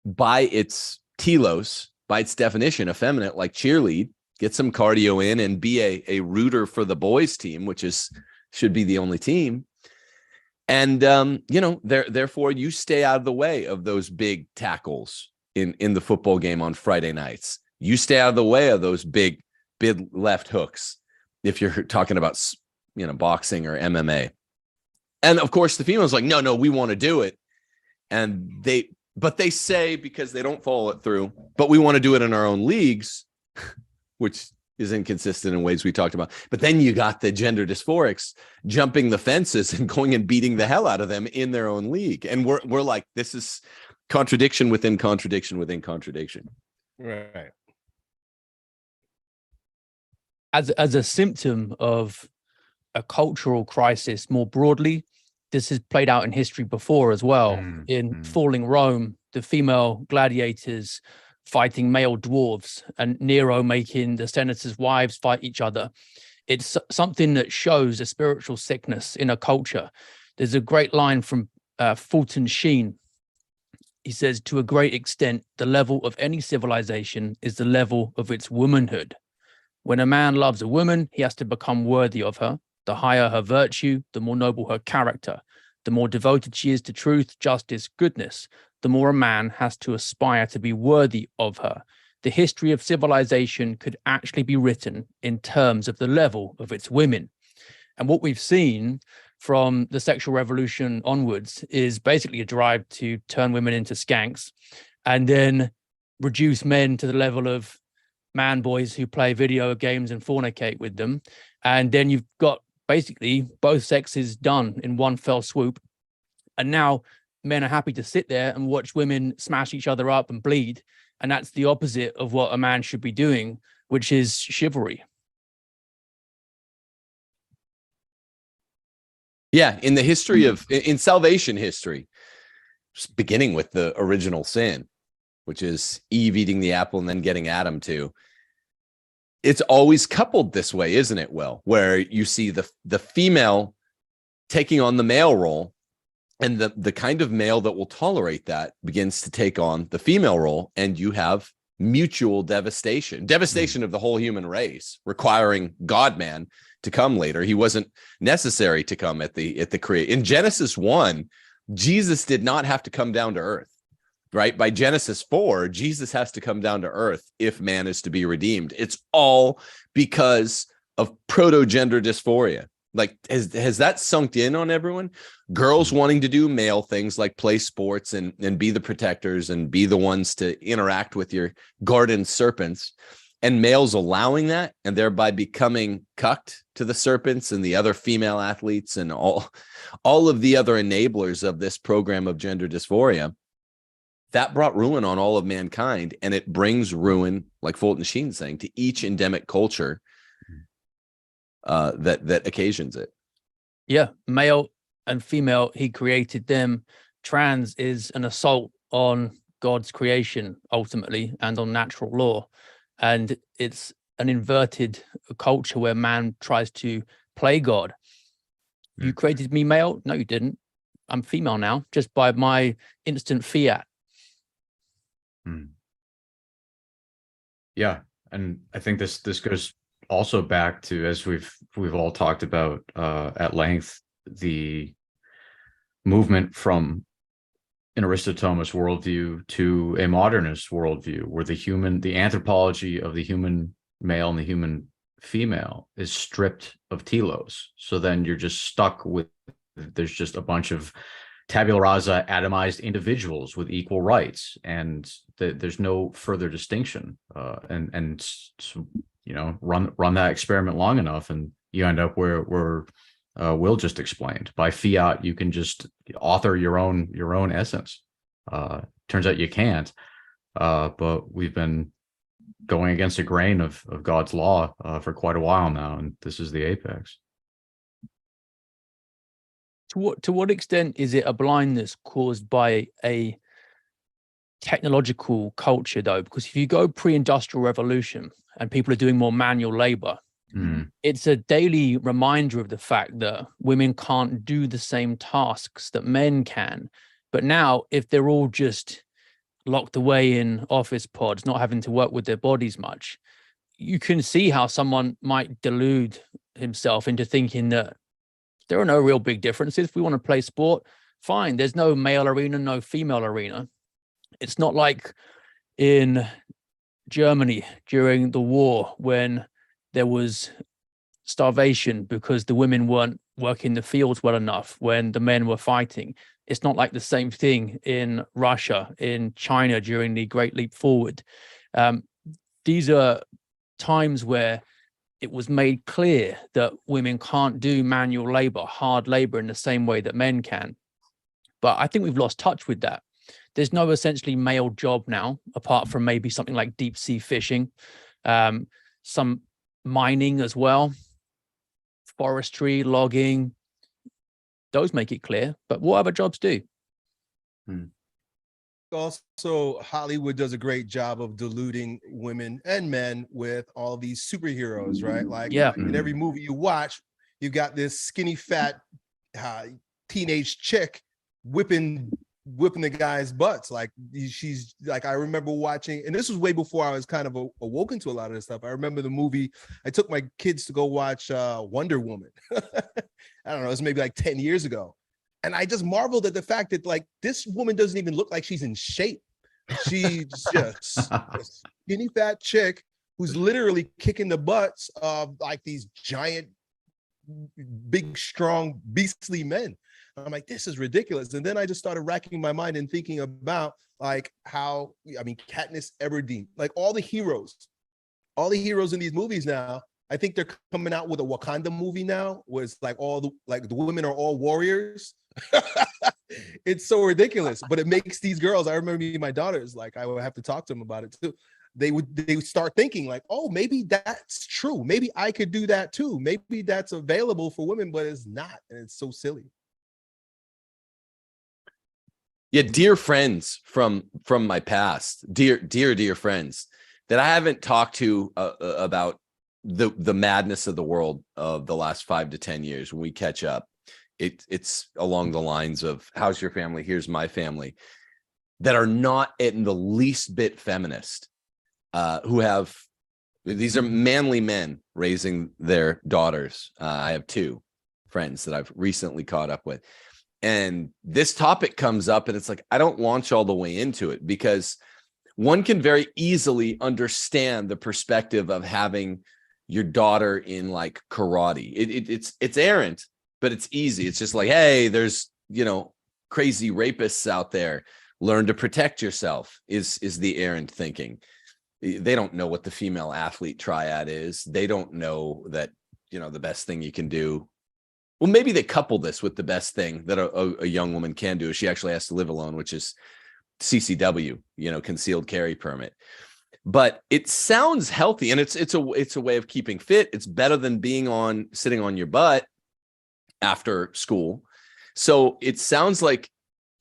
by its telos, by its definition, effeminate, like cheerlead, get some cardio in, and be a rooter for the boys team, which should be the only team. And, therefore you stay out of the way of those big tackles in the football game on Friday nights. You stay out of the way of those big left hooks, if you're talking about, boxing or MMA. And of course the female's like, no, we want to do it. And but they say, because they don't follow it through, but we want to do it in our own leagues, which is inconsistent in ways we talked about. But then you got the gender dysphorics jumping the fences and going and beating the hell out of them in their own league. And we're like, this is contradiction within contradiction within contradiction. Right. As a symptom of a cultural crisis more broadly, this has played out in history before as well. In falling Rome, the female gladiators fighting male dwarves, and Nero making the senators' wives fight each other. It's something that shows a spiritual sickness in a culture. There's a great line from Fulton Sheen. He says, to a great extent, the level of any civilization is the level of its womanhood. When a man loves a woman, he has to become worthy of her. The higher her virtue, the more noble her character. The more devoted she is to truth, justice, goodness, the more a man has to aspire to be worthy of her. The history of civilization could actually be written in terms of the level of its women. And what we've seen from the sexual revolution onwards is basically a drive to turn women into skanks and then reduce men to the level of man boys who play video games and fornicate with them. And then you've got basically both sexes done in one fell swoop. And now men are happy to sit there and watch women smash each other up and bleed. And that's the opposite of what a man should be doing, which is chivalry. Yeah, in the history in salvation history, beginning with the original sin, which is Eve eating the apple and then getting Adam to, it's always coupled this way, isn't it, Will? Where you see the female taking on the male role, and the kind of male that will tolerate that begins to take on the female role, and you have mutual devastation of the whole human race, requiring God-man to come later. He wasn't necessary to come at the creation. In Genesis 1, Jesus did not have to come down to earth, right? By Genesis 4, Jesus has to come down to earth if man is to be redeemed. It's all because of proto-gender dysphoria. Like, has that sunk in on everyone? Girls wanting to do male things like play sports and be the protectors and be the ones to interact with your garden serpents. and males allowing that and thereby becoming cucked to the serpents and the other female athletes and all of the other enablers of this program of gender dysphoria, that brought ruin on all of mankind. And it brings ruin, like Fulton Sheen's saying, to each endemic culture that occasions it. Yeah, male and female, he created them. Trans is an assault on God's creation, ultimately, and on natural law. And it's an inverted culture where man tries to play God. You created me male? No, you didn't. I'm female now, just by my instant fiat. Yeah, and I think this goes also back to, as we've all talked about at length, the movement from an Aristotelian worldview to a modernist worldview, where the anthropology of the human male and the human female is stripped of telos. So then you're just stuck with, there's just a bunch of tabula rasa, atomized individuals with equal rights, and there's no further distinction. And so, you know, run that experiment long enough, and you end up where Will just explained. By fiat, you can just author your own essence. Turns out you can't, but we've been going against the grain of God's law for quite a while now, and this is the apex. To what extent is it a blindness caused by a technological culture, though? Because if you go pre-industrial revolution and people are doing more manual labor, it's a daily reminder of the fact that women can't do the same tasks that men can. But now, if they're all just locked away in office pods, not having to work with their bodies much, you can see how someone might delude himself into thinking that there are no real big differences. If we want to play sport, fine. There's no male arena, no female arena. It's not like in Germany during the war when there was starvation because the women weren't working the fields well enough when the men were fighting. It's not like the same thing in Russia, in China during the Great Leap Forward. These are times where it was made clear that women can't do manual labor, hard labor in the same way that men can. But I think we've lost touch with that. There's no essentially male job now, apart from maybe something like deep sea fishing, some mining as well, forestry, logging. Those make it clear, but what other jobs do? Also, Hollywood does a great job of deluding women and men with all these superheroes, right? Like, in every movie you watch, you've got this skinny, fat teenage chick whipping the guy's butts. Like, she's like, I remember watching, and this was way before I was kind of awoken to a lot of this stuff. I remember the movie, I took my kids to go watch Wonder Woman. I don't know, it was maybe like 10 years ago. And I just marveled at the fact that, like, this woman doesn't even look like she's in shape. She's just a skinny fat chick who's literally kicking the butts of like these giant, big, strong, beastly men. I'm like, this is ridiculous. And then I just started racking my mind and thinking about like how, I mean, Katniss Everdeen, like all the heroes in these movies now, I think they're coming out with a Wakanda movie now, where it's like the women are all warriors. It's so ridiculous, but it makes these girls, I remember me and my daughters, like I would have to talk to them about it too. They would start thinking like, oh, maybe that's true. Maybe I could do that too. Maybe that's available for women, but it's not. And it's so silly. Yeah, dear friends from my past, dear friends that I haven't talked to about the madness of the world of the last 5 to 10 years. When we catch up, it's along the lines of how's your family, here's my family, that are not in the least bit feminist, these are manly men raising their daughters. I have 2 friends that I've recently caught up with, and this topic comes up, and it's like, I don't launch all the way into it because one can very easily understand the perspective of having your daughter in like karate. It's errant, but it's easy. It's just like, hey, there's, crazy rapists out there. Learn to protect yourself is the errant thinking. They don't know what the female athlete triad is. They don't know that, the best thing you can do. Well, maybe they couple this with the best thing that a young woman can do. She actually has to live alone, which is CCW, concealed carry permit. But it sounds healthy, and it's a way of keeping fit. It's better than sitting on your butt after school. So it sounds like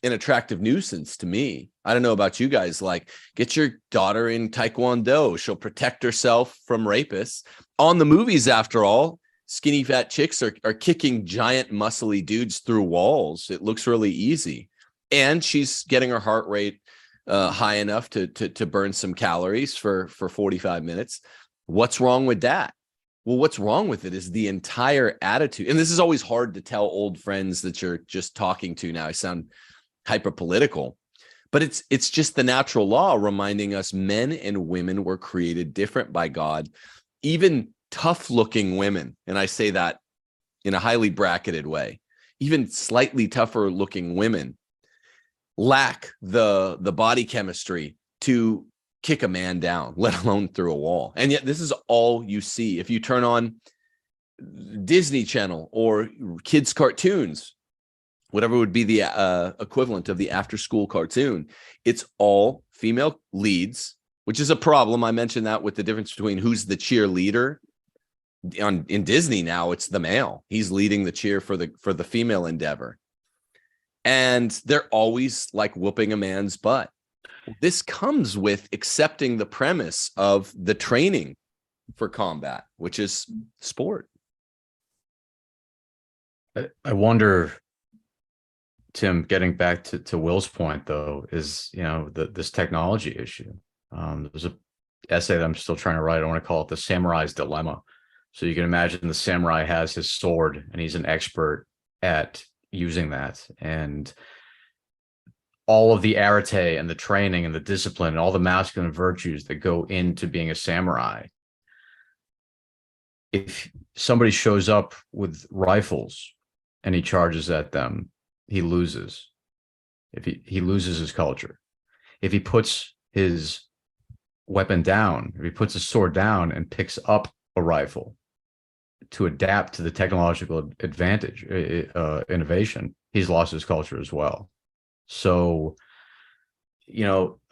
an attractive nuisance to me. I don't know about you guys. Like, get your daughter in Taekwondo. She'll protect herself from rapists. On the movies, after all, skinny fat chicks are kicking giant muscly dudes through walls. It looks really easy. And she's getting her heart rate high enough to burn some calories for 45 minutes. What's wrong with that? Well, what's wrong with it is the entire attitude. And this is always hard to tell old friends that you're just talking to now. I sound hyper political, but it's just the natural law reminding us men and women were created different by God. Even tough looking women, and I say that in a highly bracketed way, even slightly tougher looking women lack the body chemistry to kick a man down, let alone through a wall. And yet this is all you see. If you turn on Disney Channel or kids cartoons, whatever would be the equivalent of the after school cartoon, it's all female leads, which is a problem. I mentioned that with the difference between who's the cheerleader. In Disney now, it's the male. He's leading the cheer for the female endeavor. And they're always like whooping a man's butt. This comes with accepting the premise of the training for combat, which is sport. I wonder, Tim, getting back to Will's point, though, is, this technology issue. There's an essay that I'm still trying to write. I want to call it The Samurai's Dilemma. So you can imagine the samurai has his sword and he's an expert at using that. And all of the arete and the training and the discipline and all the masculine virtues that go into being a samurai. If somebody shows up with rifles and he charges at them, he loses. If he loses his culture. If he puts his weapon down, if he puts his sword down and picks up a rifle to adapt to the technological advantage, innovation, he's lost his culture as well. So,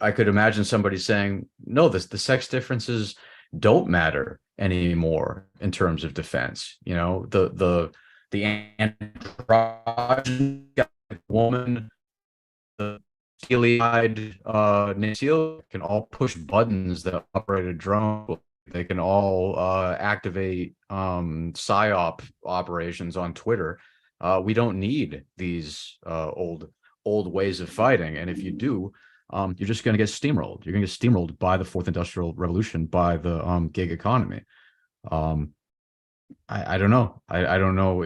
I could imagine somebody saying, no, the sex differences don't matter anymore in terms of defense. The androgynous woman, the steely-eyed Nancy can all push buttons that operate a drone. They can all activate PSYOP operations on Twitter. We don't need these old ways of fighting. And if you do, you're just going to get steamrolled. You're going to get steamrolled by the fourth industrial revolution, by the gig economy. I don't know. I don't know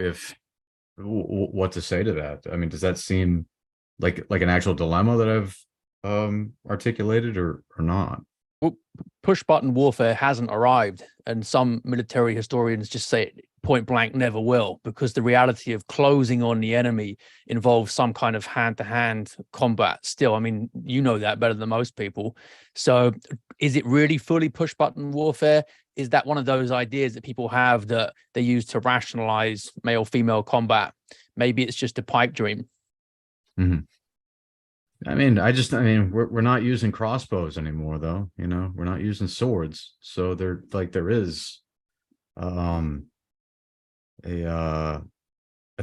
what to say to that. I mean, does that seem like an actual dilemma that I've articulated or not? Well, push button warfare hasn't arrived, and some military historians just say it point blank never will, because the reality of closing on the enemy involves some kind of hand-to-hand combat still. I mean, you know that better than most people. So is it really fully push button warfare? Is that one of those ideas that people have that they use to rationalize male-female combat? Maybe it's just a pipe dream. Mm-hmm. I mean, we're not using crossbows anymore, though. We're not using swords. So there is a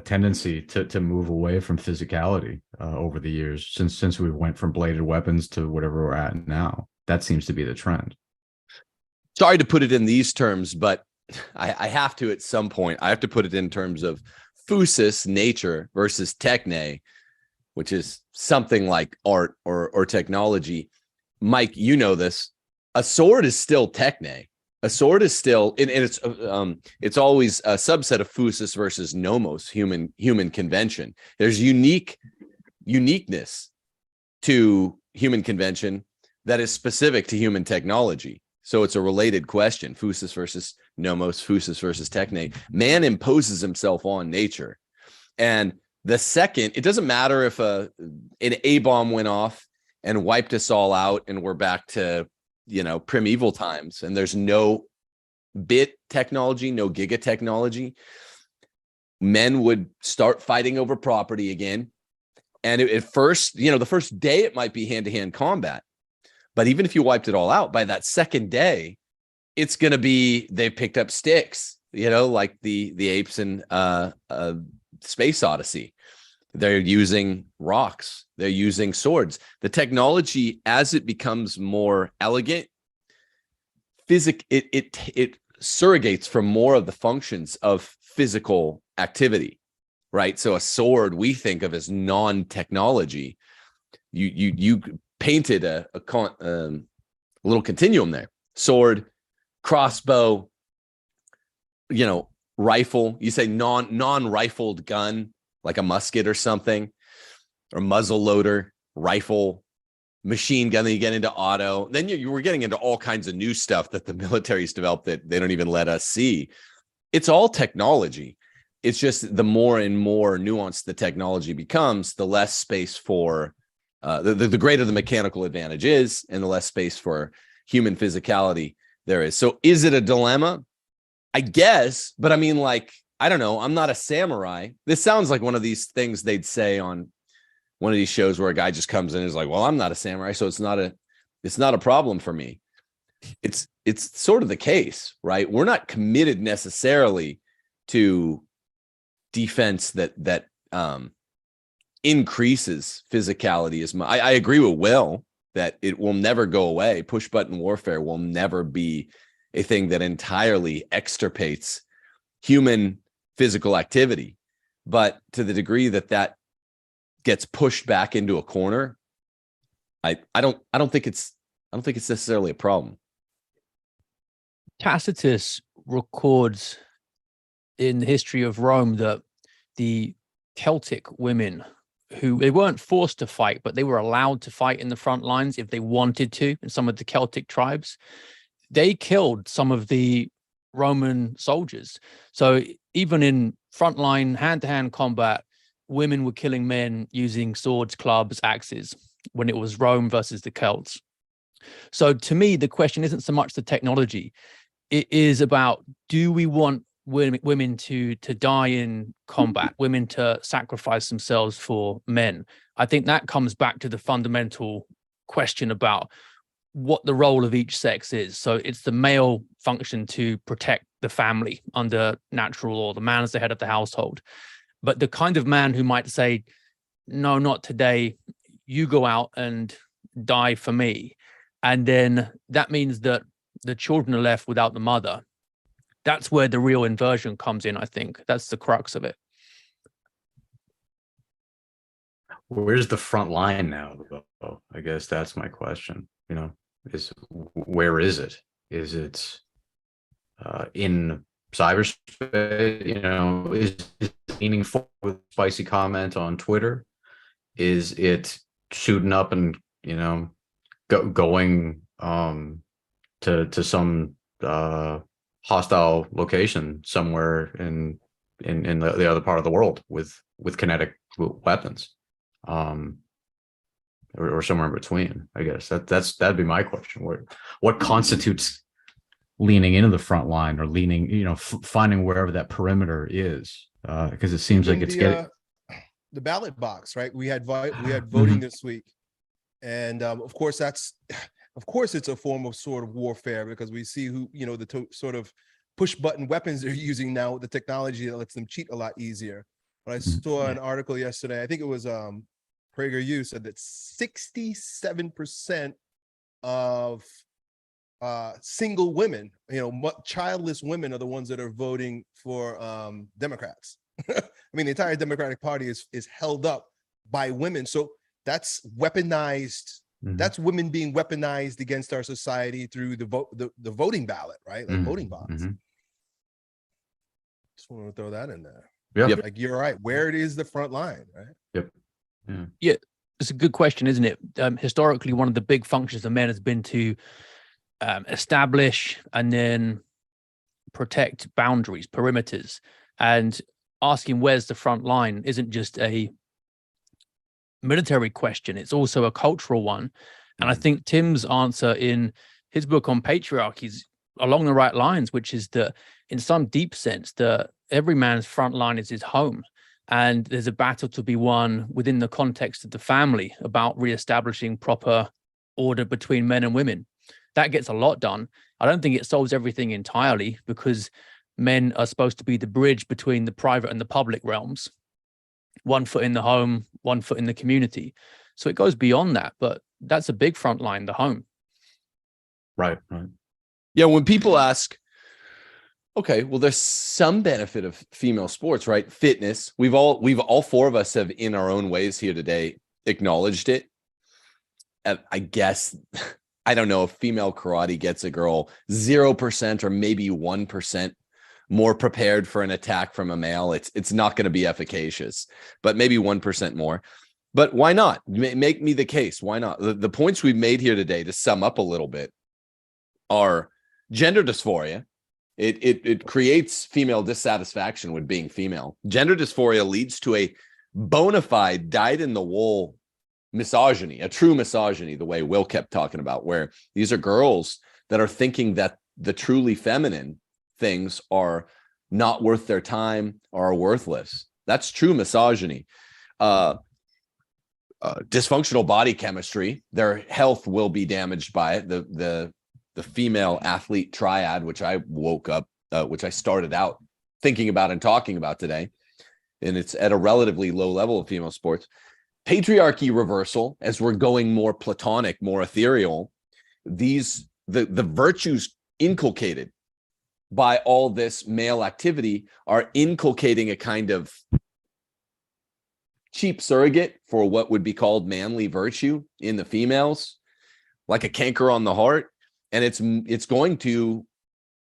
tendency to move away from physicality over the years since we went from bladed weapons to whatever we're at now. That seems to be the trend. Sorry to put it in these terms, but I have to at some point. I have to put it in terms of physis, nature, versus techne, which is something like art or technology. Mike, you know this. A sword is still techne. A sword is still, and it's always a subset of physis versus nomos, human convention. There's uniqueness to human convention that is specific to human technology. So it's a related question: physis versus nomos, physis versus techne. Man imposes himself on nature, and the second, it doesn't matter if an A-bomb went off and wiped us all out and we're back to, primeval times, and there's no bit technology, no giga technology, men would start fighting over property again. And at first, the first day it might be hand-to-hand combat. But even if you wiped it all out, by that second day, it's going to be they've picked up sticks, like the apes in Space Odyssey. They're using rocks. They're using swords. The technology, as it becomes more elegant, it surrogates from more of the functions of physical activity, right? So a sword we think of as non-technology. You painted a little continuum there: sword, crossbow, rifle. You say non-rifled gun, like a musket or something, or muzzle loader, rifle, machine gun. Then you get into auto. Then you were getting into all kinds of new stuff that the military's developed that they don't even let us see. It's all technology. It's just the more and more nuanced the technology becomes, the less space for the greater the mechanical advantage is, and the less space for human physicality there is. So is it a dilemma? I guess, but I mean, I don't know. I'm not a samurai. This sounds like one of these things they'd say on one of these shows where a guy just comes in and is like, well, I'm not a samurai, so it's not a problem for me. It's sort of the case, right? We're not committed necessarily to defense that increases physicality as much. I agree with Will that it will never go away. Push button warfare will never be a thing that entirely extirpates human physical activity. But to the degree that gets pushed back into a corner, I don't think it's necessarily a problem. Tacitus records in the history of Rome that the Celtic women, who they weren't forced to fight, but they were allowed to fight in the front lines if they wanted to, in some of the Celtic tribes, they killed some of the Roman soldiers. So even in frontline hand-to-hand combat, women were killing men using swords, clubs, axes when it was Rome versus the Celts. So to me, the question isn't so much the technology. It is about, do we want women to die in combat, women to sacrifice themselves for men? I think that comes back to the fundamental question about what the role of each sex is. So it's the male function to protect the family under natural law. The man is the head of the household. But the kind of man who might say, no, not today, you go out and die for me. And then that means that the children are left without the mother. That's where the real inversion comes in, I think. That's the crux of it. Where's the front line now, though? I guess that's my question. Where is it? Is it in cyberspace? Is it meaningful with spicy comment on Twitter? Is it shooting up and going to some hostile location somewhere in the other part of the world with kinetic weapons, or somewhere in between? I guess that'd be my question. What constitutes leaning into the front line, or leaning, finding wherever that perimeter is, because it seems like it's getting the ballot box, right? We had voting this week, and of course it's a form of sort of warfare, because we see who, sort of push button weapons they're using now, the technology that lets them cheat a lot easier. But I saw an article yesterday, I think it was PragerU, said that 67% of single women, childless women, are the ones that are voting for Democrats. I mean, the entire Democratic Party is held up by women. So that's weaponized. That's women being weaponized against our society through the voting ballot, right? Like voting box. Just want to throw that in there. Yeah. Like, you're right. Where it is the front line, right? Yep. Yeah. It's a good question, isn't it? Historically, one of the big functions of men has been to establish and then protect boundaries, perimeters, and asking where's the front line isn't just a military question, it's also a cultural one. And I think Tim's answer in his book on patriarchy is along the right lines, which is that in some deep sense, that every man's front line is his home. And there's a battle to be won within the context of the family about reestablishing proper order between men and women. That gets a lot done. I don't think it solves everything entirely, because men are supposed to be the bridge between the private and the public realms. One foot in the home, one foot in the community. So it goes beyond that, but that's a big front line, the home. Right. Yeah, when people ask, okay, well, there's some benefit of female sports, right? Fitness. We've all four of us have, in our own ways here today, acknowledged it. I guess, I don't know if female karate gets a girl 0% or maybe 1% more prepared for an attack from a male. It's not going to be efficacious, but maybe 1% more. But why not? Make me the case. Why not? The points we've made here today, to sum up a little bit, are gender dysphoria. It creates female dissatisfaction with being female. Gender dysphoria leads to a bona fide, dyed-in-the-wool misogyny, a true misogyny, the way Will kept talking about, where these are girls that are thinking that the truly feminine things are not worth their time or are worthless. That's true misogyny. Dysfunctional body chemistry, their health will be damaged by it. The female athlete triad, which I which I started out thinking about and talking about today, and it's at a relatively low level of female sports. Patriarchy reversal, as we're going more platonic, more ethereal, the virtues inculcated by all this male activity are inculcating a kind of cheap surrogate for what would be called manly virtue in the females, like a canker on the heart. And it's going to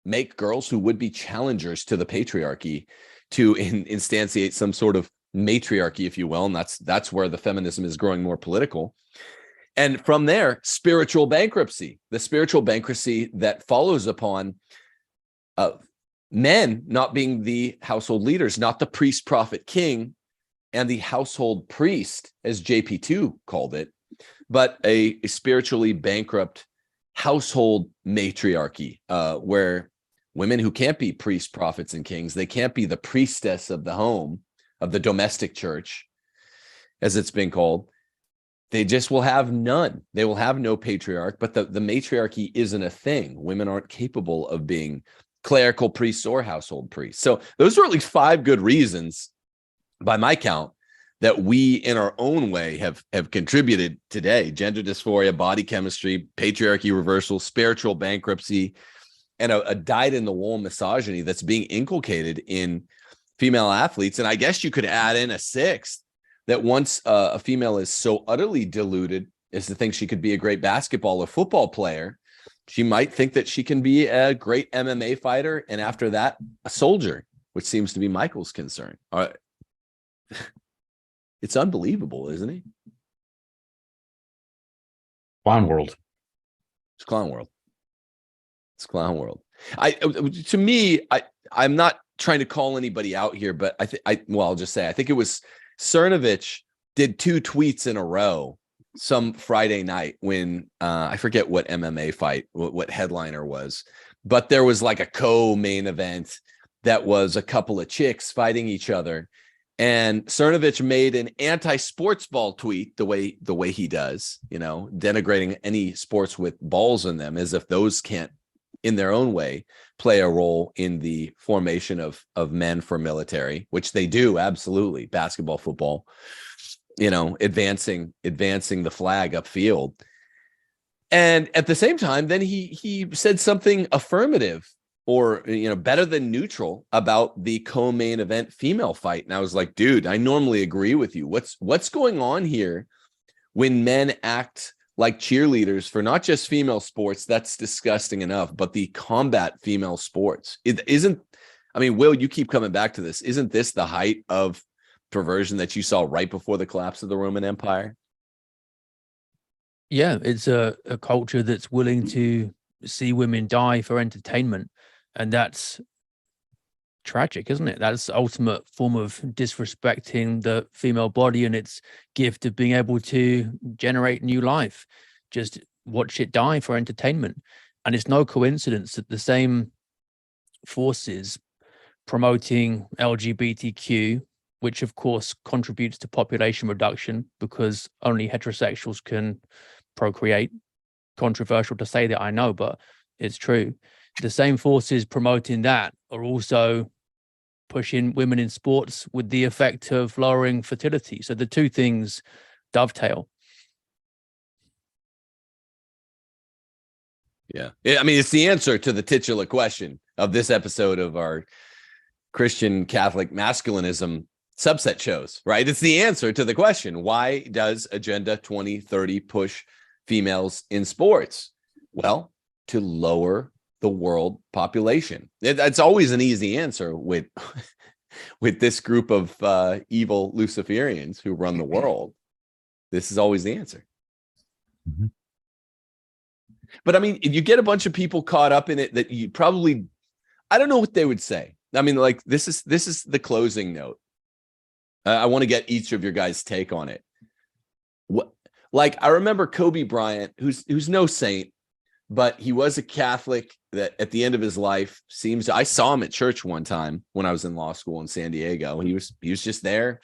make girls who would be challengers to the patriarchy to instantiate some sort of matriarchy, if you will. And that's where the feminism is growing more political. And from there, spiritual bankruptcy, the spiritual bankruptcy that follows upon men not being the household leaders, not the priest, prophet, king, and the household priest, as JP2 called it, but a spiritually bankrupt household matriarchy, where women who can't be priests, prophets, and kings, they can't be the priestess of the home, of the domestic church, as it's been called. They just will have none. They will have no patriarch, but the matriarchy isn't a thing. Women aren't capable of being clerical priests or household priests. So those are at least 5 good reasons, by my count, that we in our own way have contributed today: gender dysphoria, body chemistry, patriarchy reversal, spiritual bankruptcy, and a dyed-in-the-wool misogyny that's being inculcated in female athletes. And I guess you could add in a 6th, that once a female is so utterly deluded as to think she could be a great basketball or football player, she might think that she can be a great MMA fighter, and after that, a soldier, which seems to be Michael's concern. It's unbelievable, isn't it? Clown world. It's clown world. It's clown world. I'm not trying to call anybody out here, but I'll just say, I think it was Cernovich did 2 tweets in a row some Friday night when I forget what MMA fight, what headliner was, but there was like a co-main event that was a couple of chicks fighting each other. And Cernovich made an anti-sports ball tweet the way he does, denigrating any sports with balls in them, as if those can't, in their own way, play a role in the formation of men for military, which they do, absolutely. Basketball, football, advancing the flag upfield. And at the same time, then he said something affirmative, or better than neutral, about the co-main event female fight. And I was like, dude, I normally agree with you. What's going on here when men act like cheerleaders for not just female sports? That's disgusting enough, but the combat female sports. Will, you keep coming back to this. Isn't this the height of perversion that you saw right before the collapse of the Roman Empire? Yeah, it's a culture that's willing to see women die for entertainment. And that's tragic, isn't it? That's the ultimate form of disrespecting the female body and its gift of being able to generate new life. Just watch it die for entertainment. And it's no coincidence that the same forces promoting LGBTQ, which of course contributes to population reduction because only heterosexuals can procreate. Controversial to say that, I know, but it's true. The same forces promoting that are also pushing women in sports with the effect of lowering fertility. So the two things dovetail. Yeah. I mean, it's the answer to the titular question of this episode of our Christian Catholic masculinism subset shows, right? It's the answer to the question, why does Agenda 2030 push females in sports? Well, to lower the world population. It's always an easy answer with this group of evil Luciferians who run the world. This is always the answer. Mm-hmm. But I mean, if you get a bunch of people caught up in it that you probably, I don't know what they would say. I mean, like, this is the closing note. I want to get each of your guys' take on it. What, like, I remember Kobe Bryant, who's no saint, but he was a Catholic that at the end of his life I saw him at church one time when I was in law school in San Diego. He was just there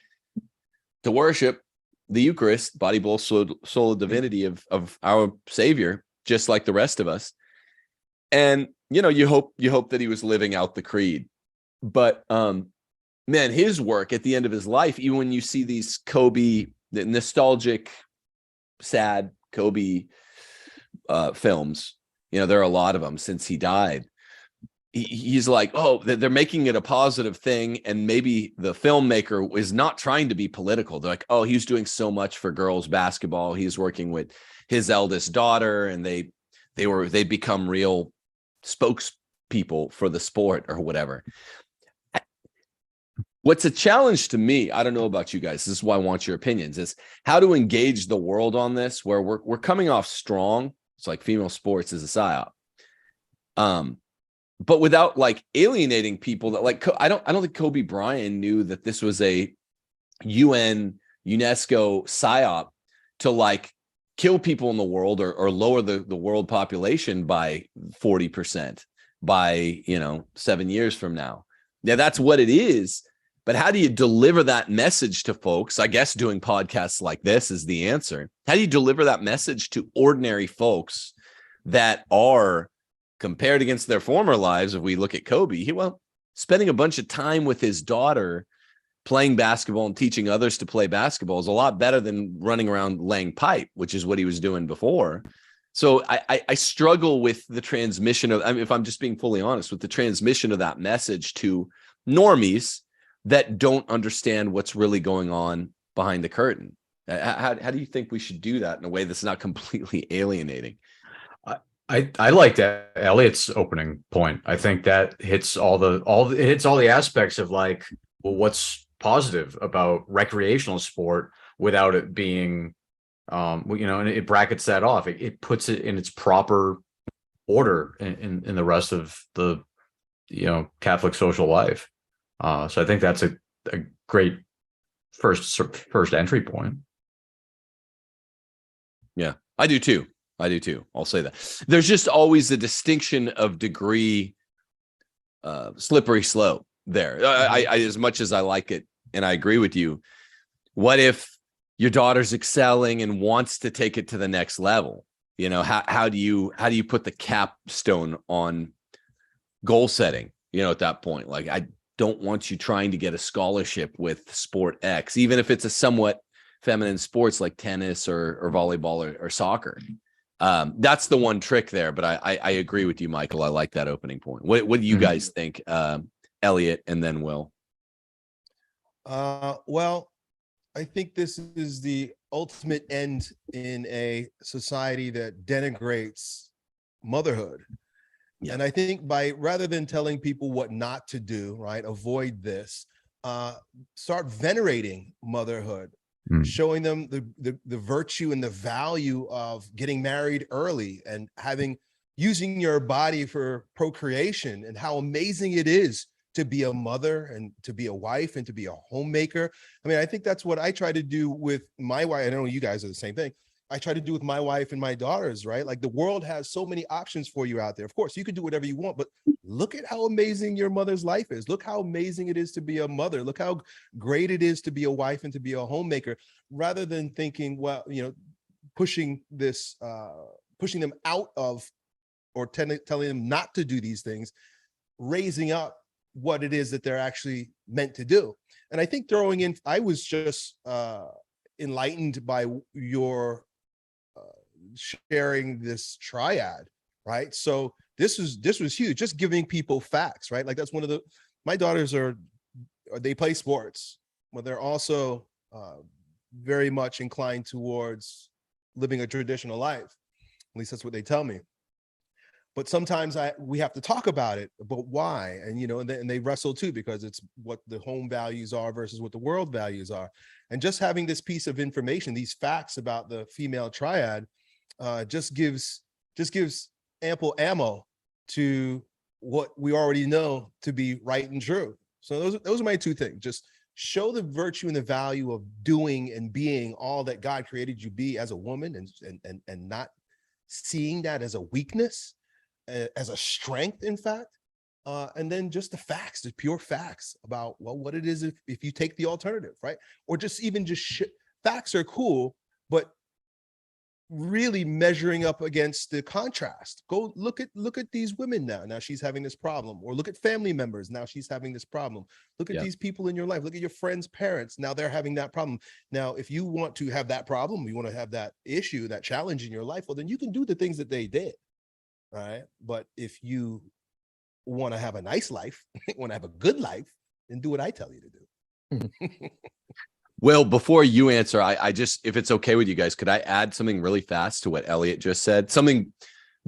to worship the Eucharist, body, blood, soul, and divinity of our Savior, just like the rest of us. And, you know, you hope that he was living out the creed. But man, his work at the end of his life, even when you see these Kobe, the nostalgic, sad Kobe films, you know, there are a lot of them since he died. He's like, oh, they're making it a positive thing. And maybe the filmmaker is not trying to be political. They're like, oh, he's doing so much for girls basketball. He's working with his eldest daughter, and they become real spokespeople for the sport or whatever. What's a challenge to me, I don't know about you guys, this is why I want your opinions, is how to engage the world on this, where we're coming off strong. It's like female sports is a psyop. But without like alienating people that, like, I don't think Kobe Bryant knew that this was a UN UNESCO psyop to like kill people in the world or lower the world population by 40% by, 7 years from now. Yeah, that's what it is. But how do you deliver that message to folks? I guess doing podcasts like this is the answer. How do you deliver that message to ordinary folks that are, compared against their former lives, if we look at Kobe, spending a bunch of time with his daughter playing basketball and teaching others to play basketball is a lot better than running around laying pipe, which is what he was doing before. So I struggle with the transmission of, if I'm just being fully honest, with the transmission of that message to normies that don't understand what's really going on behind the curtain. How do you think we should do that in a way that's not completely alienating? I liked Elliot's opening point. I think that hits all the aspects of like, well, what's positive about recreational sport without it being, and it brackets that off. It puts it in its proper order in the rest of the, Catholic social life. So I think that's a great first entry point. Yeah, I do too. I'll say that. There's just always a distinction of degree, slippery slope there. I as much as I like it, and I agree with you, what if your daughter's excelling and wants to take it to the next level? How do you put the capstone on goal setting? At that point, like, I don't want you trying to get a scholarship with sport X, even if it's a somewhat feminine sports like tennis or volleyball or soccer. That's the one trick there, but I agree with you, Michael. I like that opening point. What do you guys think, Elliot, and then Will? Well, I think this is the ultimate end in a society that denigrates motherhood. Yeah. And I think rather than telling people what not to do, right, avoid this, start venerating motherhood. Showing them the virtue and the value of getting married early and using your body for procreation, and how amazing it is to be a mother and to be a wife and to be a homemaker. I mean, I think that's what I try to do with my wife. I know you guys are the same thing. I try to do with my wife and my daughters, right? Like the world has so many options for you out there. Of course, you can do whatever you want, but look at how amazing your mother's life is. Look how amazing it is to be a mother. Look how great it is to be a wife and to be a homemaker, rather than thinking, well, you know, pushing them out of, or telling them not to do these things, raising up what it is that they're actually meant to do. And I think throwing in, I was just enlightened by your sharing this triad, right? So this was huge, just giving people facts, right? Like that's one of the, my daughters they play sports, but they're also very much inclined towards living a traditional life. At least that's what they tell me. But sometimes we have to talk about it, but why? And, you know, and they wrestle too, because it's what the home values are versus what the world values are. And just having this piece of information, these facts about the female triad, just gives ample ammo to what we already know to be right and true. So those are my two things. Just show the virtue and the value of doing and being all that God created you be as a woman, and not seeing that as a weakness, as a strength, in fact. And then just the facts, the pure facts about, well, what it is if you take the alternative, right? Or just even facts are cool, but really measuring up against the contrast. Go look at these women now she's having this problem, or look at family members, now she's having this problem. Look at these people in your life, look at your friends' parents, now they're having that problem. Now if you want to have that problem, you want to have that issue, that challenge in your life, well, then you can do the things that they did, right? But if you want to have a nice life, want to have a good life, then do what I tell you to do. Well, before you answer, I just, if it's okay with you guys, could I add something really fast to what Elliot just said? Something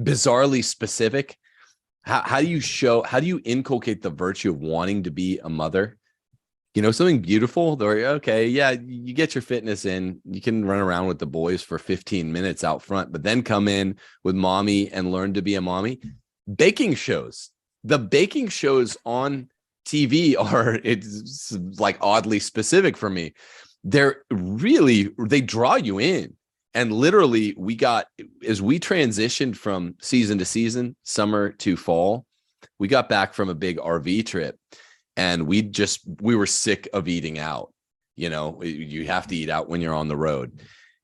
bizarrely specific. How do you inculcate the virtue of wanting to be a mother? You know, something beautiful. Okay, yeah, you get your fitness in. You can run around with the boys for 15 minutes out front, but then come in with mommy and learn to be a mommy. Baking shows. The baking shows on TV it's like oddly specific for me. They draw you in. And literally as we transitioned from season to season, summer to fall, we got back from a big RV trip, and we were sick of eating out. You know, you have to eat out when you're on the road.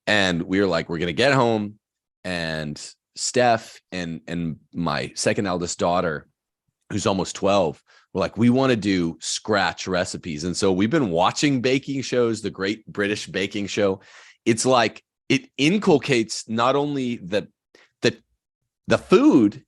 And we were like, we're going to get home, and Steph and my second eldest daughter, who's almost 12, we're like, we want to do scratch recipes. And so we've been watching baking shows, the Great British Baking Show. It's like, it inculcates not only the food,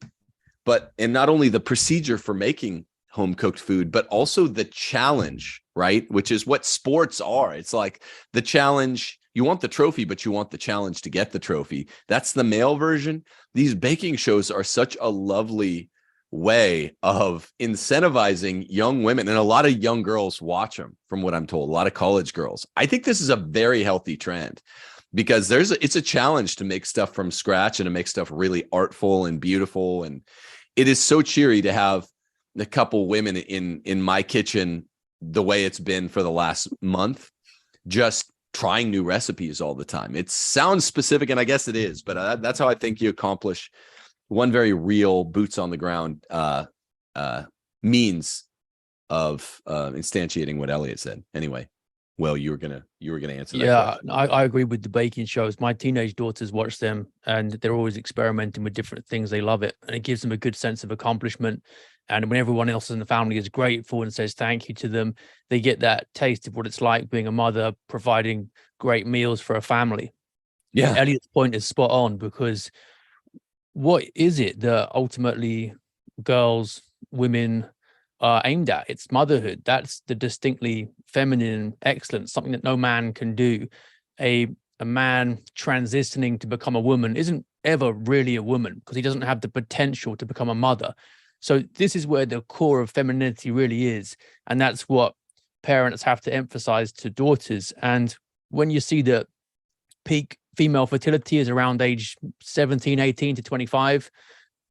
and not only the procedure for making home cooked food, but also the challenge, right? Which is what sports are. It's like the challenge, you want the trophy, but you want the challenge to get the trophy. That's the male version. These baking shows are such a lovely way of incentivizing young women, and a lot of young girls watch them, from what I'm told, a lot of college girls. I think this is a very healthy trend, because it's a challenge to make stuff from scratch and to make stuff really artful and beautiful. And it is so cheery to have a couple women in my kitchen, the way it's been for the last month, just trying new recipes all the time. It sounds specific, and I guess it is, but that's how I think you accomplish one very real boots on the ground means of instantiating what Elliot said. Anyway, well, you were gonna answer that. Yeah, I agree with the baking shows. My teenage daughters watch them, and they're always experimenting with different things. They love it, and it gives them a good sense of accomplishment. And when everyone else in the family is grateful and says thank you to them, they get that taste of what it's like being a mother, providing great meals for a family. Yeah, And Elliot's point is spot on, because what is it that ultimately girls, women are aimed at? It's motherhood. That's the distinctly feminine excellence, something that no man can do. A man transitioning to become a woman isn't ever really a woman, because he doesn't have the potential to become a mother. So this is where the core of femininity really is. And that's what parents have to emphasize to daughters. And when you see that peak female fertility is around age 17, 18 to 25,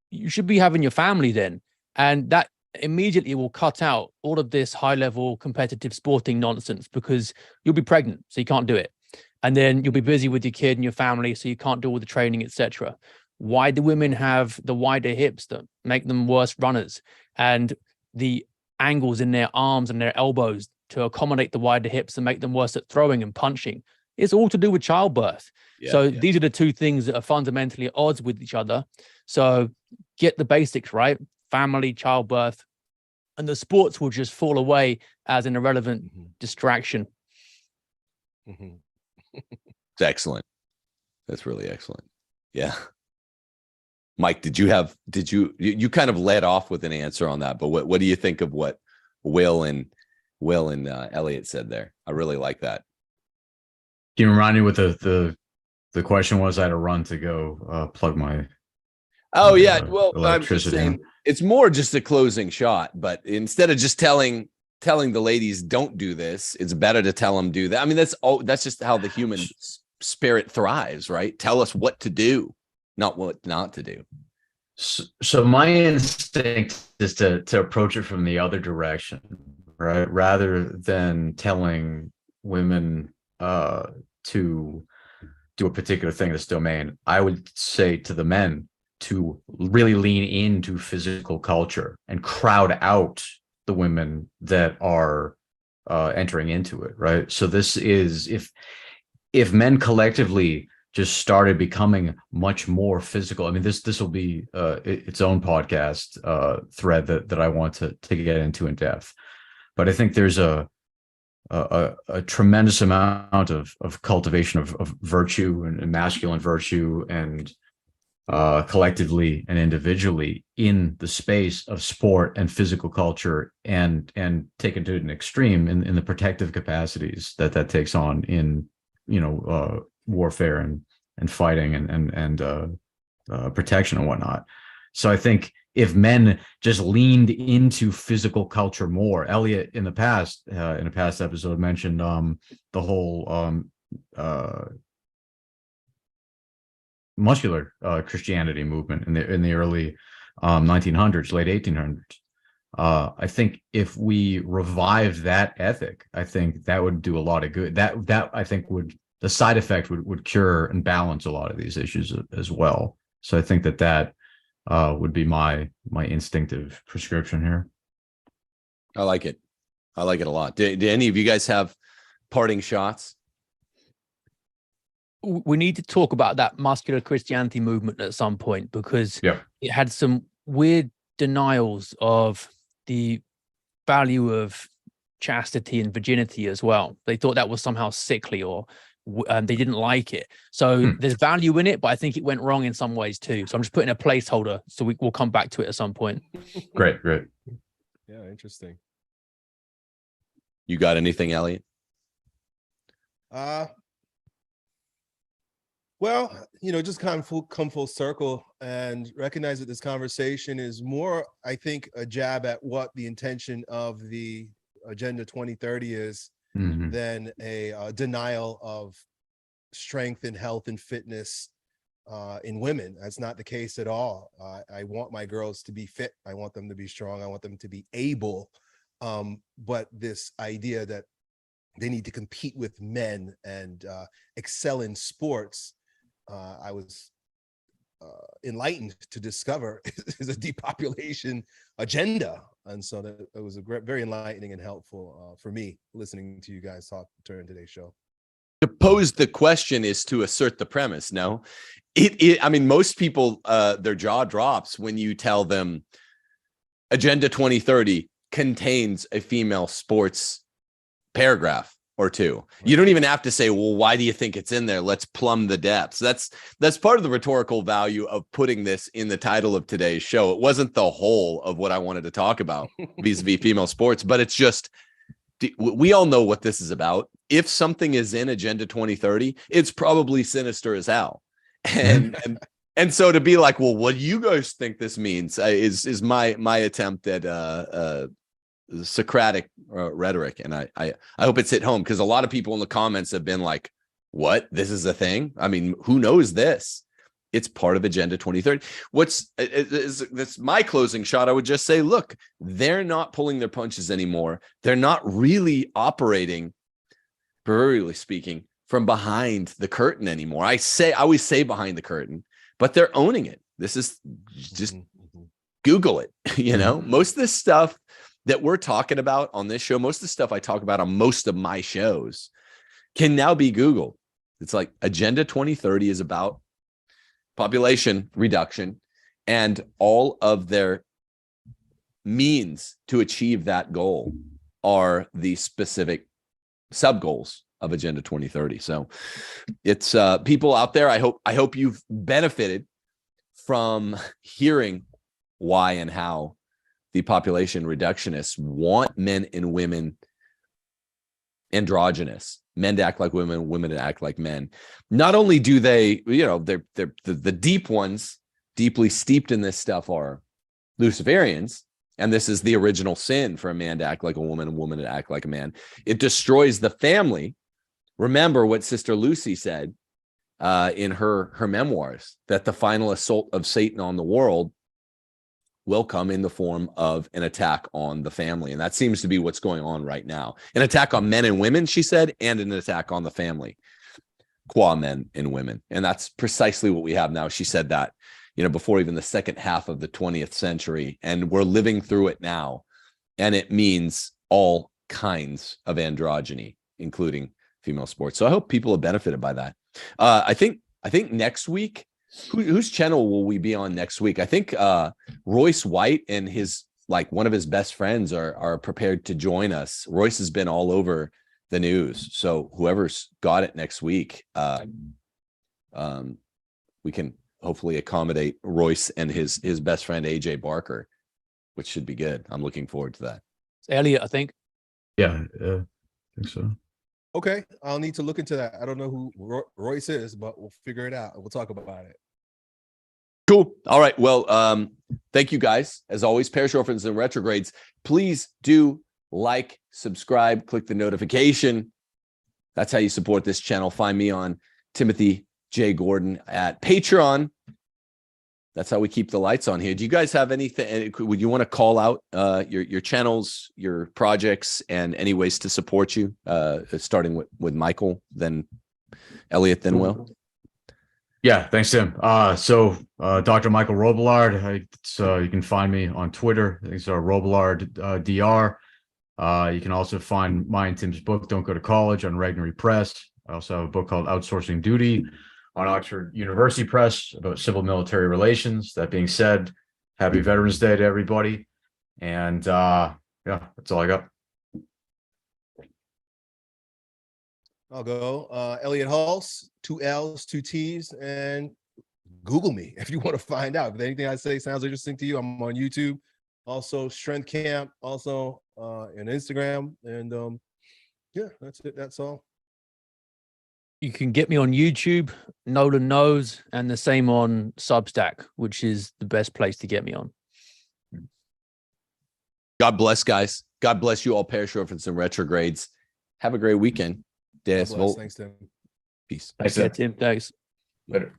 you should be having your family then. And that immediately will cut out all of this high level competitive sporting nonsense, because you'll be pregnant, so you can't do it. and then you'll be busy with your kid and your family, so you can't do all the training, etc. Why do women have the wider hips that make them worse runners, and the angles in their arms and their elbows to accommodate the wider hips and make them worse at throwing and punching? It's all to do with childbirth. These are the two things that are fundamentally at odds with each other. So get the basics right: family, childbirth, and the sports will just fall away as an irrelevant distraction. It's excellent. That's really excellent. Yeah. Mike, you kind of led off with an answer on that, but what do you think of what Will and Elliot said there? I really like that. Can you remind me what the question was? I had to run to go plug my electricity in. It's more just a closing shot, but instead of just telling the ladies don't do this, it's better to tell them do that. I mean, that's just how the human spirit thrives, right? Tell us what to do, not what not to do. So my instinct is to approach it from the other direction, right? Rather than telling women to do a particular thing in this domain, I would say to the men to really lean into physical culture and crowd out the women that are entering into it, right? So this is, if men collectively just started becoming much more physical. I mean, this will be its own podcast thread that I want to get into in depth. But I think there's a tremendous amount of cultivation of virtue and masculine virtue, and collectively and individually in the space of sport and physical culture, and taken to an extreme in the protective capacities that takes on in warfare and fighting and protection and whatnot. So I think if men just leaned into physical culture more, Elliot in a past episode mentioned the whole muscular Christianity movement in the early 1900s, late 1800s. I think if we revive that ethic, I think that would do a lot of good. That I think the side effect would cure and balance a lot of these issues as well. So I think that would be my instinctive prescription here. I like it. I like it a lot. Do any of you guys have parting shots? We need to talk about that muscular Christianity movement at some point, because it had some weird denials of the value of chastity and virginity as well. They thought that was somehow sickly, or they didn't like it. So there's value in it, but I think it went wrong in some ways too. So I'm just putting a placeholder, so we'll come back to it at some point. Great. Yeah, interesting. You got anything, Elliot? Well, just kind of come full circle and recognize that this conversation is more, I think, a jab at what the intention of the Agenda 2030 is, than a denial of strength and health and fitness in women. That's not the case at all. I want my girls to be fit. I want them to be strong. I want them to be able. But this idea that they need to compete with men and excel in sports, I was enlightened to discover is a depopulation agenda. And so that it was very enlightening and helpful for me listening to you guys talk during today's show. To pose the question is to assert the premise. No, I mean, most people, their jaw drops when you tell them Agenda 2030 contains a female sports paragraph or two. You don't even have to say, well, why do you think it's in there? Let's plumb the depths. That's part of the rhetorical value of putting this in the title of today's show. It wasn't the whole of what I wanted to talk about vis-a-vis female sports, but it's just, we all know what this is about. If something is in Agenda 2030, it's probably sinister as hell. And so to be like, well, what do you guys think this means is my attempt at Socratic rhetoric. And I hope it's hit home, because a lot of people in the comments have been like, what, this is a thing? I mean, who knows this? It's part of Agenda 2030. That's my closing shot. I would just say, look, they're not pulling their punches anymore. They're not really operating, proverbially speaking, from behind the curtain anymore. I always say behind the curtain, but they're owning it. This is just Google it. You know, most of the stuff that we're talking about on this show, most of the stuff I talk about on most of my shows can now be Googled. It's like Agenda 2030 is about population reduction, and all of their means to achieve that goal are the specific sub goals of Agenda 2030. So it's people out there. I hope you've benefited from hearing why and how the population reductionists want men and women androgynous, men to act like women, women to act like men. Not only do they, you know, they're the deep ones, deeply steeped in this stuff, are Luciferians. And this is the original sin for a man to act like a woman, a woman to act like a man. It destroys the family. Remember what Sister Lucy said in her memoirs, that the final assault of Satan on the world will come in the form of an attack on the family. And that seems to be what's going on right now. An attack on men and women, she said, and an attack on the family, qua men and women. And that's precisely what we have now. She said that, you know, before even the second half of the 20th century. And we're living through it now. And it means all kinds of androgyny, including female sports. So I hope people have benefited by that. I think next week, whose channel will we be on next week? I think Royce White and one of his best friends are prepared to join us. Royce has been all over the news. So whoever's got it next week, we can hopefully accommodate Royce and his best friend, AJ Barker, which should be good. I'm looking forward to that. It's Elliot, I think. Yeah, I think so. Okay, I'll need to look into that. I don't know who Royce is, but we'll figure it out. We'll talk about it. Cool. All right. Well, thank you guys. As always, Parish Orphans and Retrogrades, please do like, subscribe, click the notification. That's how you support this channel. Find me on Timothy J. Gordon at Patreon. That's how we keep the lights on here. Do you guys have anything? Would you want to call out your channels, your projects, and any ways to support you? Starting with Michael, then Elliot, then Will. Yeah, thanks, Tim. So Dr. Michael Robillard, you can find me on Twitter. It's Robillard DR. You can also find my and Tim's book, Don't Go to College, on Regnery Press. I also have a book called Outsourcing Duty on Oxford University Press about civil military relations. That being said, happy Veterans Day to everybody. And yeah, that's all I got. I'll go. Elliot Hulse, 2 L's, 2 T's, and Google me if you want to find out. If anything I say sounds interesting to you, I'm on YouTube. Also, Strength Camp, also on Instagram. And yeah, that's it. That's all. You can get me on YouTube, Nolan Knows, and the same on Substack, which is the best place to get me on. God bless, guys. God bless you all, Parish Orphans and Retrogrades. Have a great weekend. Thanks, Tim. Peace. Thanks, Tim. Thanks. Later.